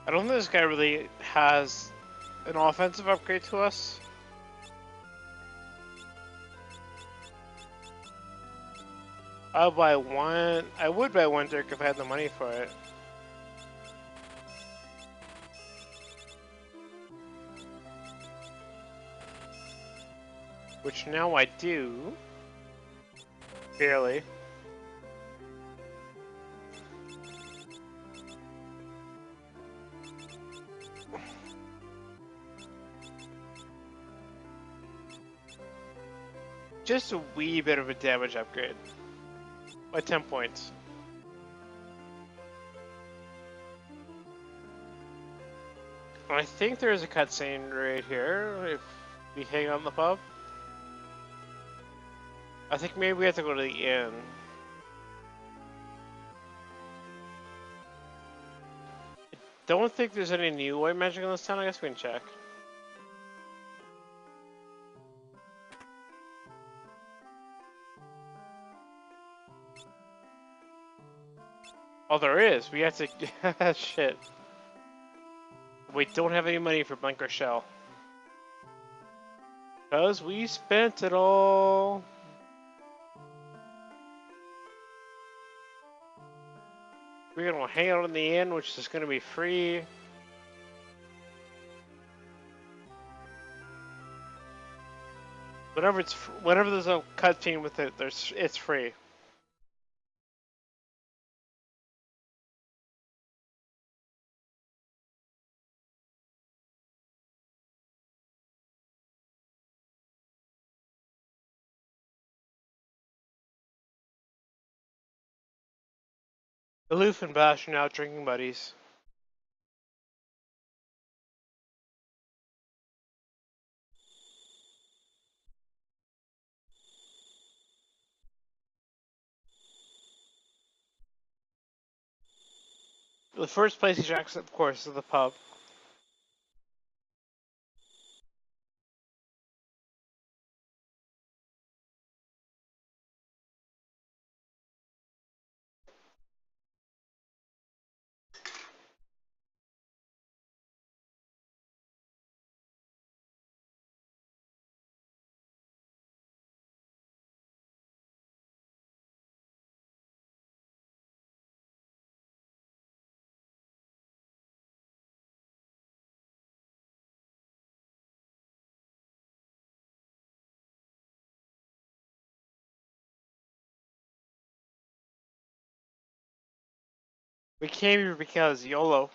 A: I don't think this guy really has an offensive upgrade to us. I'll buy one. I would buy one Dirk if I had the money for it. Which now I do. Barely. Just a wee bit of a damage upgrade. By 10 points. I think there's a cutscene right here if we hang out in the pub. I think maybe we have to go to the inn. Don't think there's any new white magic in this town. I guess we can check. Oh, there is. We have to. Shit. We don't have any money for Blanker Shell. Because we spent it all. We're gonna hang out in the inn, which is gonna be free. Whenever there's a cutscene with it, it's free. Aloof and Bash are now drinking buddies. The first place he drinks, of course, is the pub. We came here because YOLO.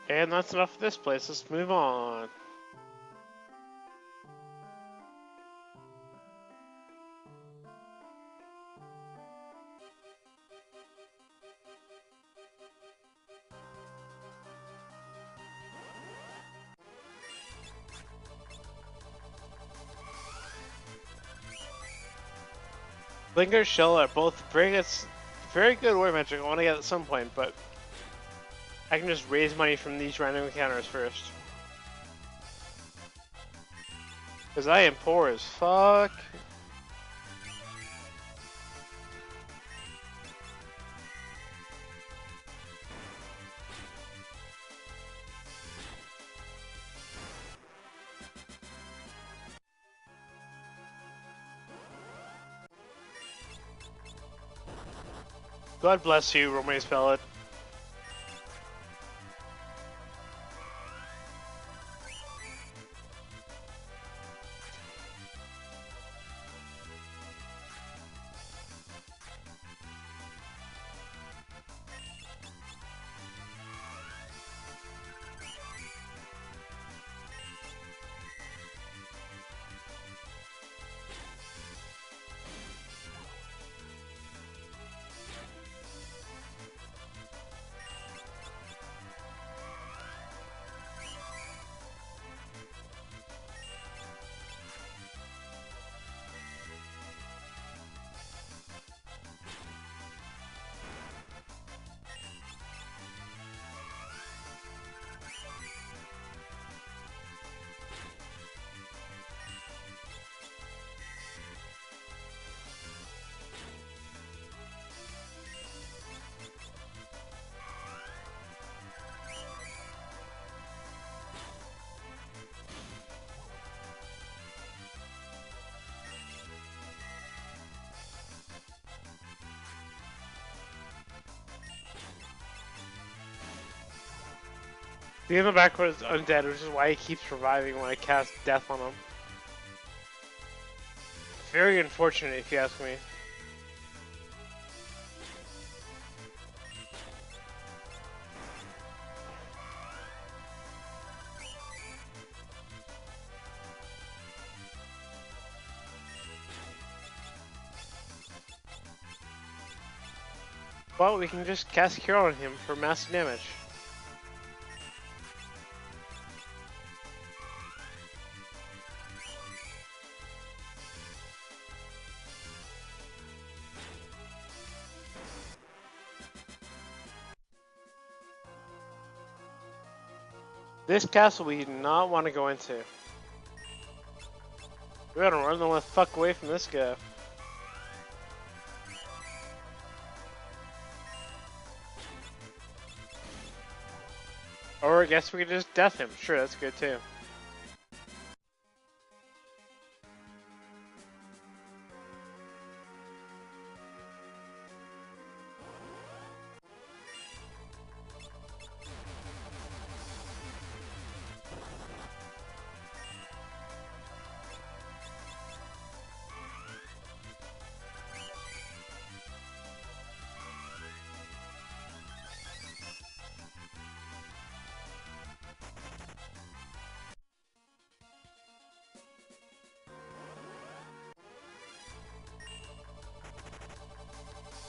A: And that's enough of this place. Let's move on. Blinker Shell are both very good war magic. I want to get at some point, but I can just raise money from these random encounters first. Because I am poor as fuck. God bless you, Romance Pellet. The in the background is undead, which is why he keeps reviving when I cast death on him. Very unfortunate, if you ask me. Well, we can just cast Cure on him for massive damage. This castle we do not want to go into. We gotta run the fuck away from this guy. Or I guess we could just death him. Sure, that's good too.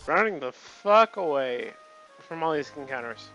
A: Running the fuck away from all these encounters.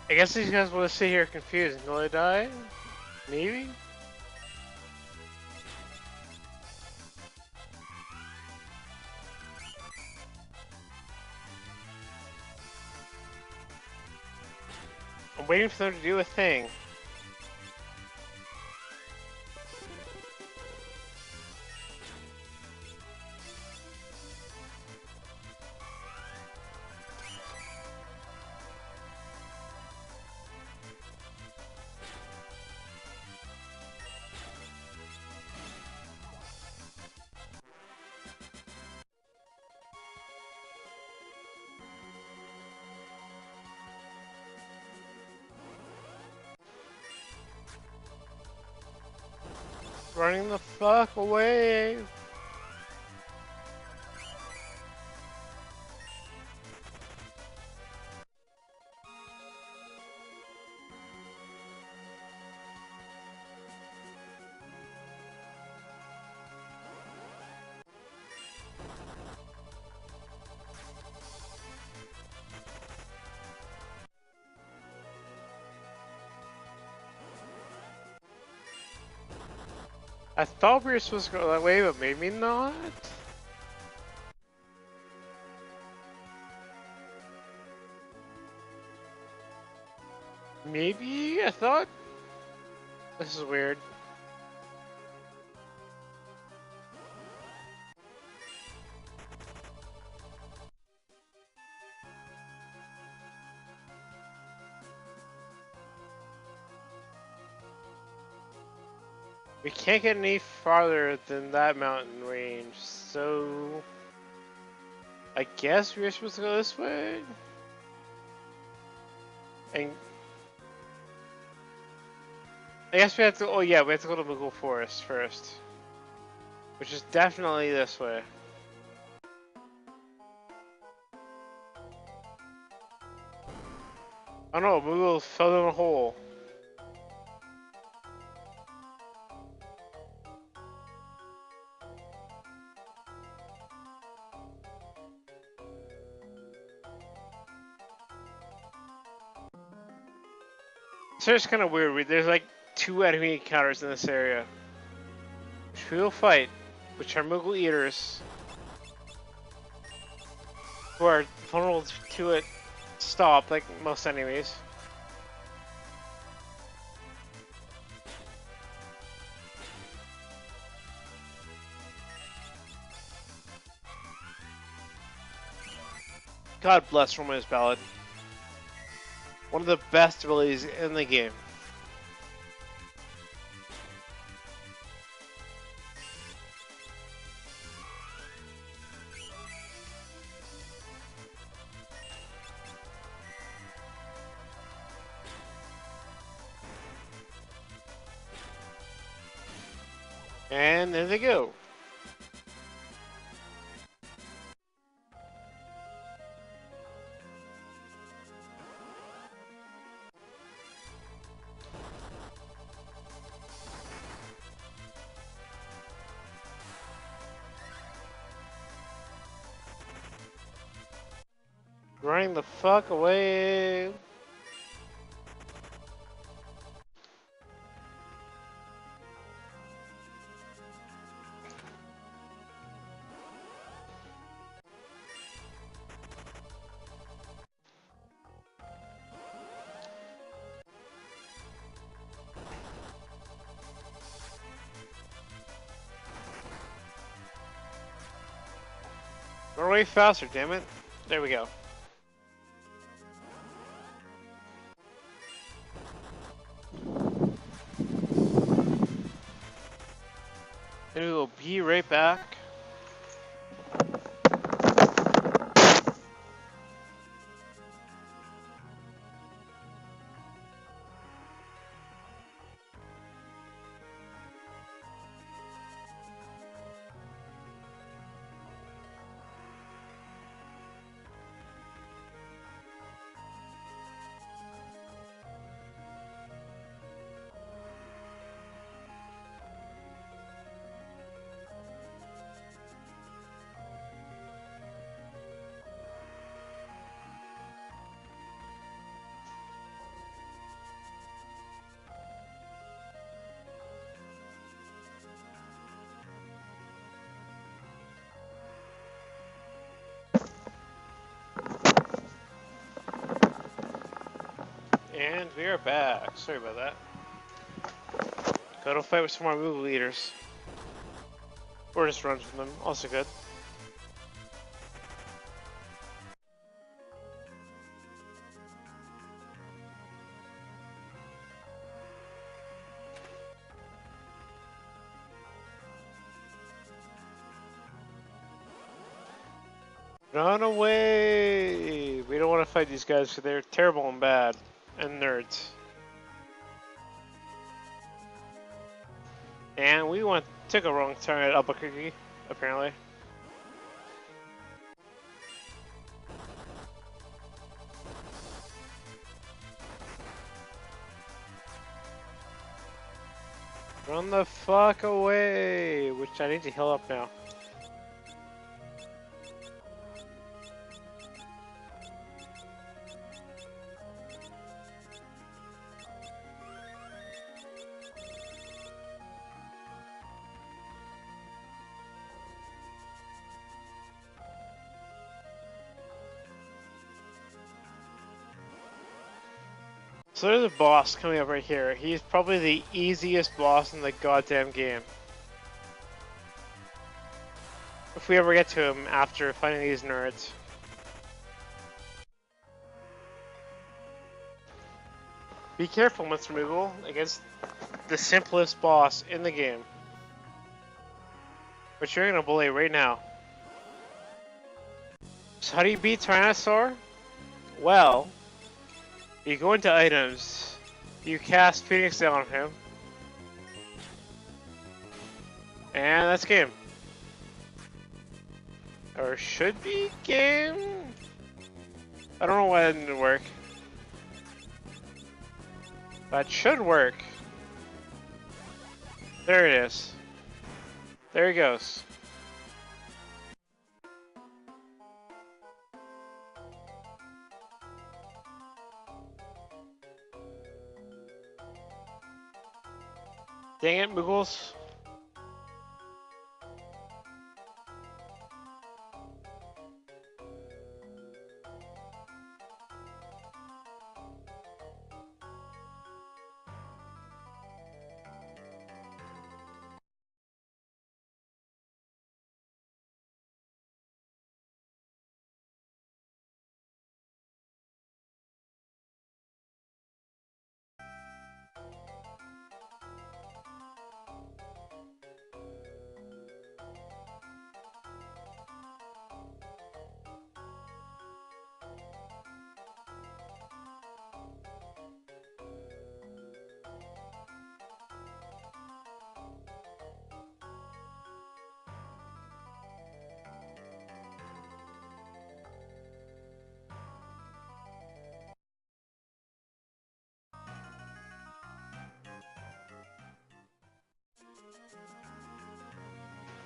A: I guess these guys will sit here confused until I die? Maybe? I'm waiting for them to do a thing. Running the fuck away! I thought we were supposed to go that way, but maybe not? Maybe? I thought? This is weird. We can't get any farther than that mountain range, so... I guess we're supposed to go this way? And... I guess we have to, oh yeah, we have to go to Moogle Forest first. Which is definitely this way. Oh no, Moogle fell in a hole. So it's kind of weird. There's like 2 enemy encounters in this area, which we will fight, which are Moogle Eaters, who are vulnerable to it. Stop, like most enemies. God bless Romanus Ballad. One of the best abilities in the game. And there they go. Running the fuck away. Run away faster, damn it. There we go. And we will be right back. And we are back. Sorry about that. Go to fight with some more Moogle Leaders. Or just run from them. Also good. Run away! We don't want to fight these guys because they're terrible and bad. And nerds. And we took a wrong turn at Albuquerque, apparently. Run the fuck away! Which I need to heal up now. So there's a boss coming up right here. He's probably the easiest boss in the goddamn game. If we ever get to him after fighting these nerds. Be careful, Mr. Moogle, against the simplest boss in the game. Which you're gonna bully right now. So how do you beat Tyrannosaur? Well, you go into items, you cast Phoenix down on him, and that's game. Or should be game? I don't know why that didn't work. That should work. There it is. There he goes. Dang it, Muggles.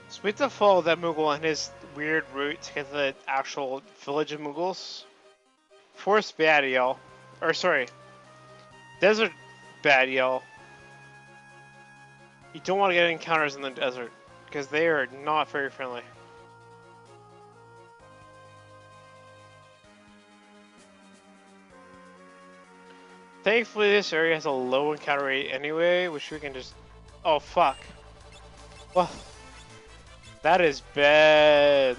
A: So we have to follow that Moogle on his weird route to get to the actual village of Moogles. Forest Badiel. Or sorry. Desert Badiel. You don't want to get encounters in the desert. Because they are not very friendly. Thankfully this area has a low encounter rate anyway, which we can just... Oh fuck. Well, that is bad.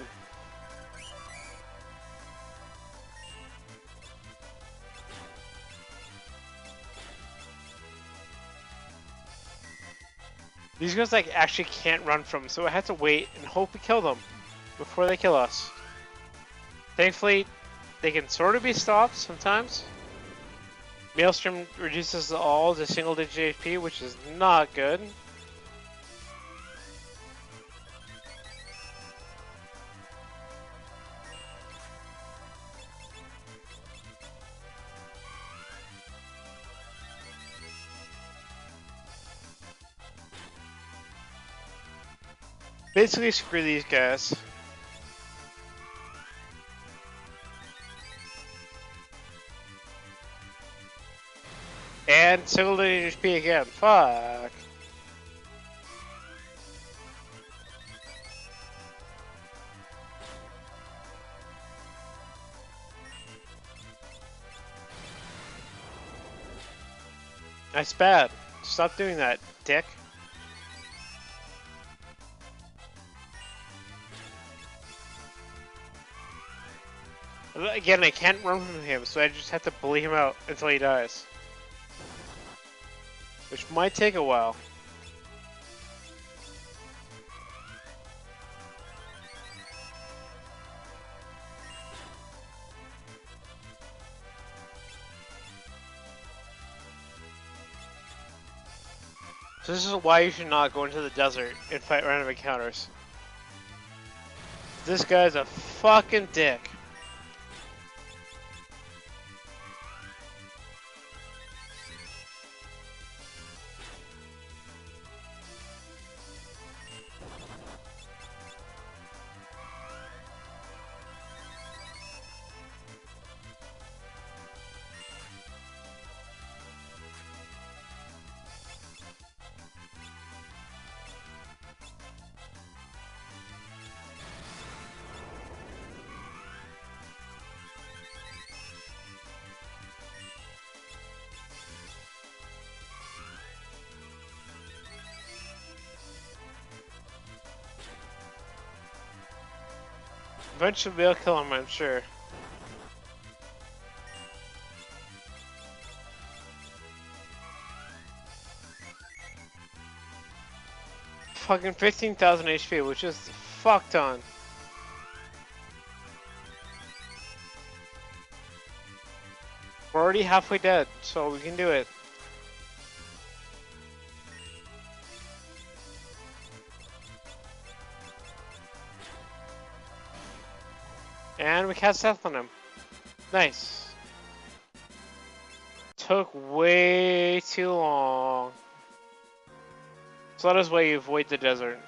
A: These guys like actually can't run from, so I have to wait and hope we kill them before they kill us. Thankfully, they can sort of be stopped sometimes. Maelstrom reduces all to single digit HP, which is not good. Basically, screw these guys. And single digit HP again. Fuck. That's bad. Stop doing that, dick. Again, I can't run from him, so I just have to bully him out until he dies. Which might take a while. So this is why you should not go into the desert and fight random encounters. This guy's a fucking dick. Eventually we'll kill him, I'm sure. Fucking 15,000 HP, which is fuck ton. We're already halfway dead, so we can do it. And we cast Death on him. Nice. Took way too long. So that is why you avoid the desert.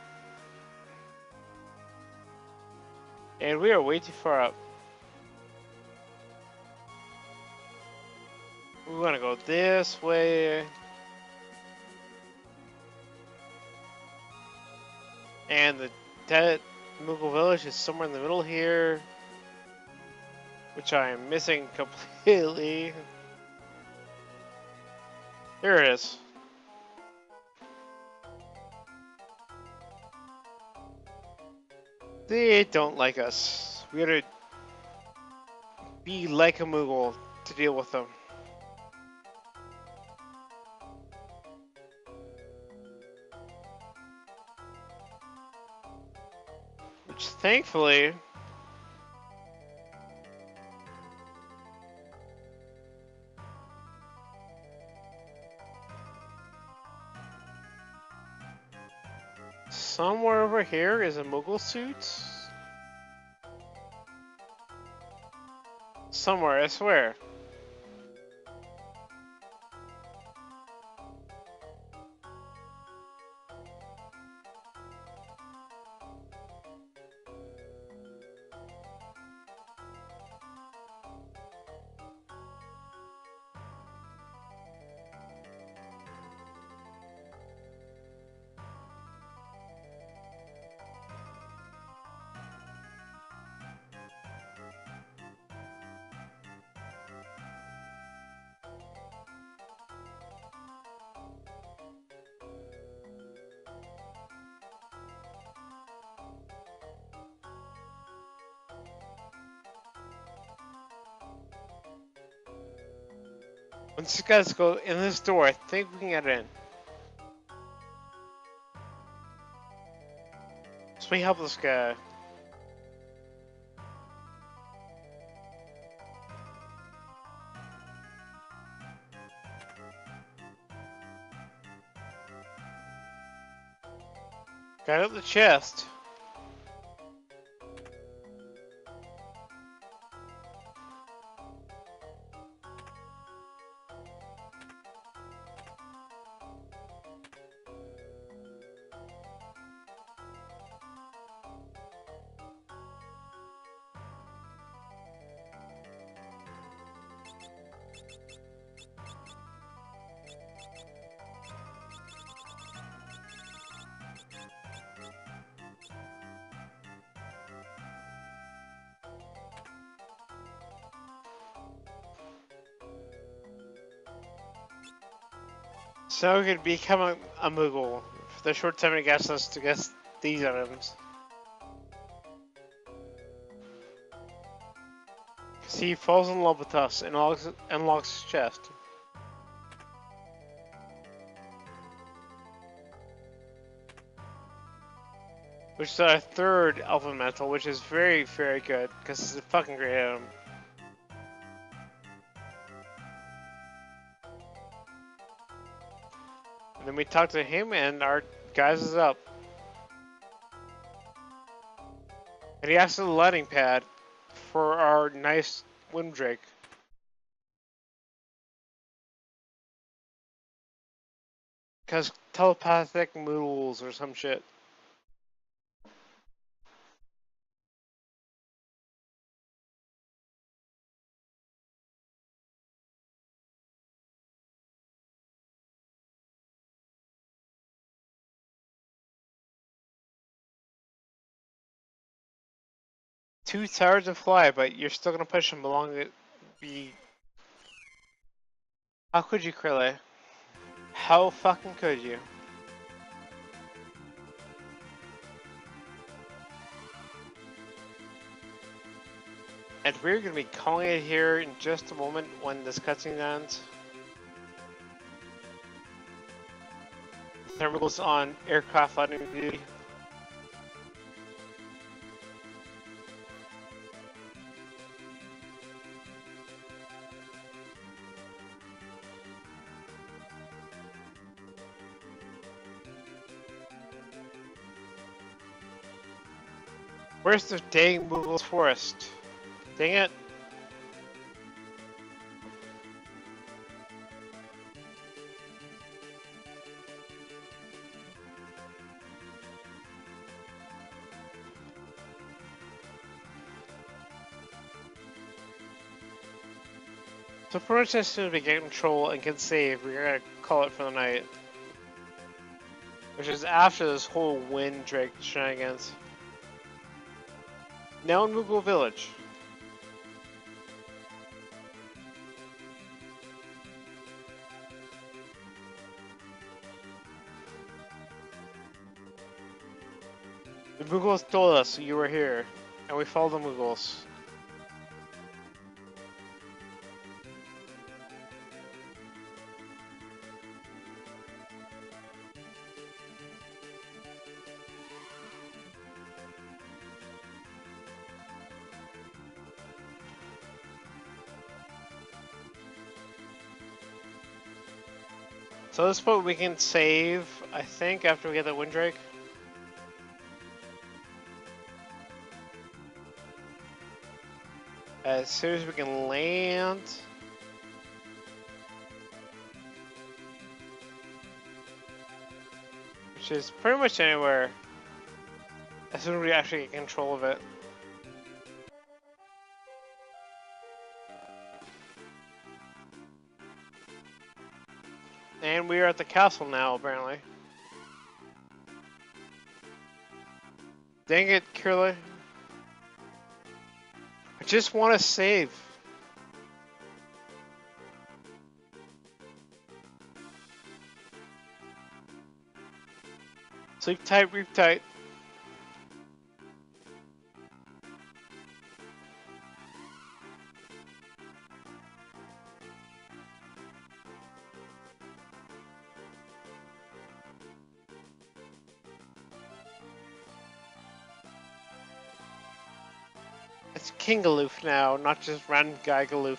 A: And we are way too far up. We want to go this way. And the dead Moogle village is somewhere in the middle here, which I am missing completely. Here it is. They don't like us. We gotta be like a Moogle to deal with them. Which, thankfully, somewhere over here is a Moogle suit. Somewhere, I swear. Once you guys go in this door, I think we can get in. So we help this guy. Got out the chest. So we could become a Moogle for the short time it gets us to get these items. See, he falls in love with us and unlocks his chest. Which is our third elemental, which is very, very good, because it's a fucking great item. And then we talk to him, and our guys is up. And he asks for the lighting pad for our nice Wind Drake. Because telepathic moodles or some shit. Too tired to fly, but you're still gonna push him along it. How could you, Krille? How fucking could you? And we're gonna be calling it here in just a moment when this cutscene ends. Thermals on aircraft landing duty. Where's the dang Moogle's forest? Dang it. So pretty much as soon as we get control and can save, we're gonna call it for the night. Which is after this whole wind drake shenanigans. Now in Moogle Village. The Moogles told us you were here, and we followed the Moogles. So this boat we can save, I think, after we get the Windrake. As soon as we can land. Which is pretty much anywhere. As soon as we actually get control of it. And we are at the castle now, apparently. Dang it, Curly. I just want to save. Sleep tight, reef tight. It's King Galoof now, not just random guy Galoof.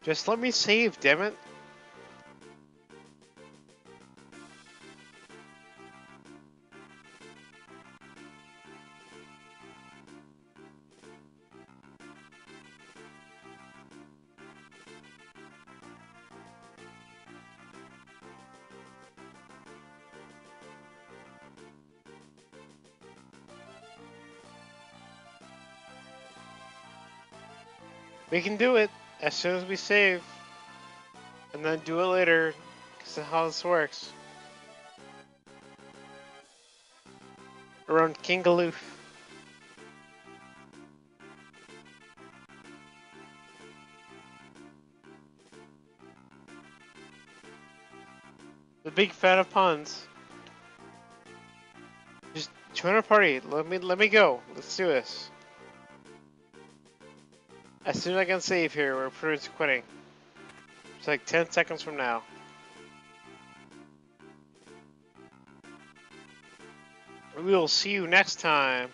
A: Just let me save, damn it. We can do it as soon as we save. And then do it later, because that's how this works. Around King Galoof. The big fan of puns. Just join our party. Let me go. Let's do this. As soon as I can save here, we're pretty much quitting. It's like 10 seconds from now. We will see you next time.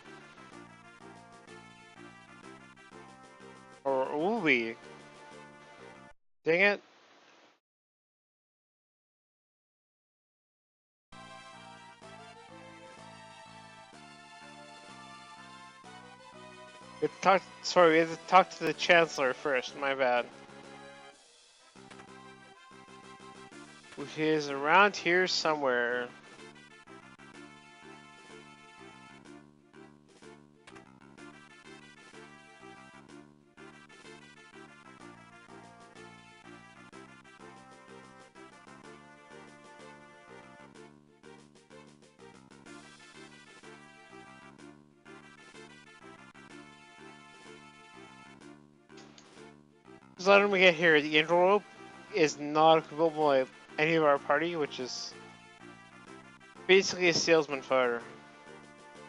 A: Or will we? Dang it. Sorry, we have to talk to the Chancellor first, my bad. Which is around here somewhere. So let me get here. The intro rope is not equipable by any of our party, which is basically a salesman fighter.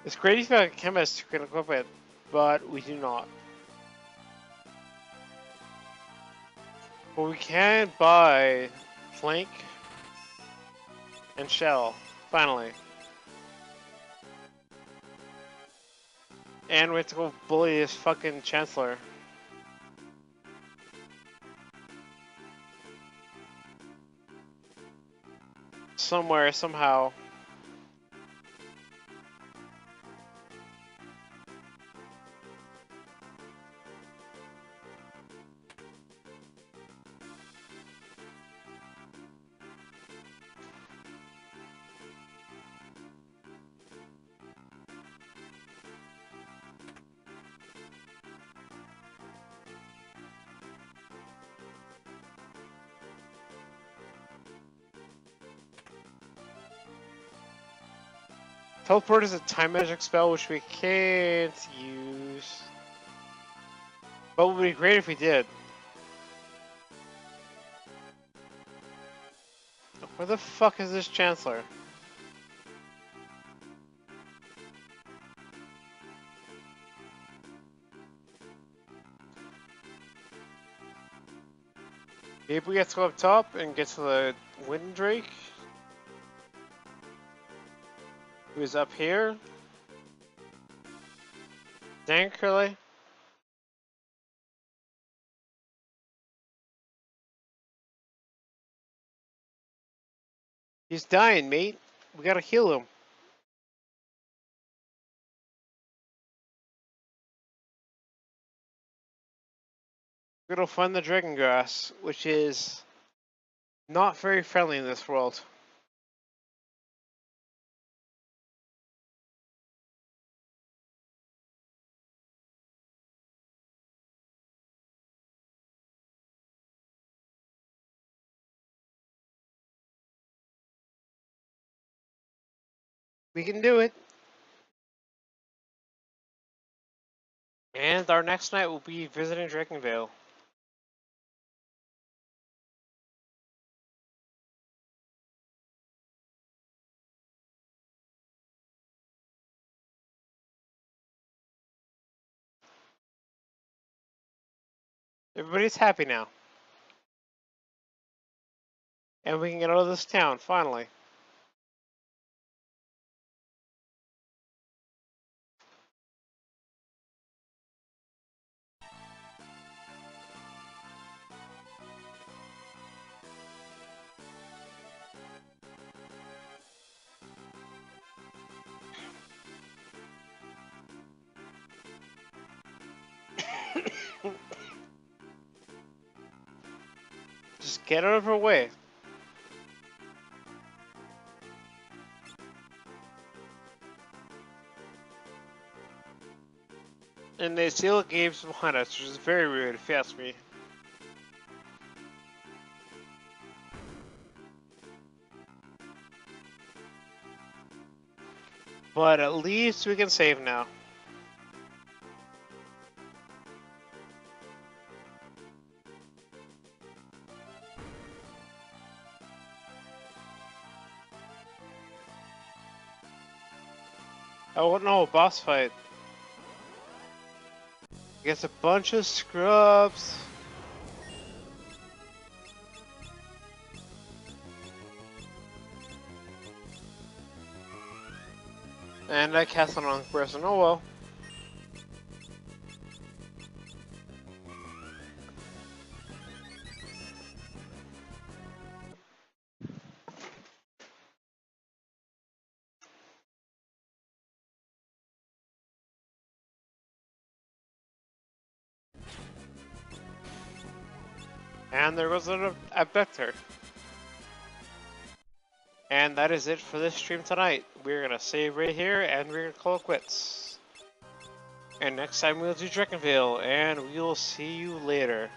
A: It's great if you have a chemist who can equip it, but we do not. But we can buy flank and shell, finally. And we have to go bully this fucking Chancellor. Somewhere, somehow. Teleport is a time magic spell which we can't use. But it would be great if we did. Where the fuck is this Chancellor? Maybe we have to go up top and get to the Wind Drake. Who is up here? Dang, Curly. He's dying, mate. We gotta heal him. We're gonna find the Dragon Grass, which is not very friendly in this world. We can do it. And our next night will be visiting Drakenvale. Everybody's happy now. And we can get out of this town, finally. Just get out of her way. And they steal games behind us, which is very rude if you ask me. But at least we can save now. Oh no, boss fight. Against a bunch of scrubs. And I cast on the wrong person, oh well. And there goes an abductor. And that is it for this stream tonight. We're gonna save right here and we're gonna call it quits. And next time we'll do Drakenvale, and we'll see you later.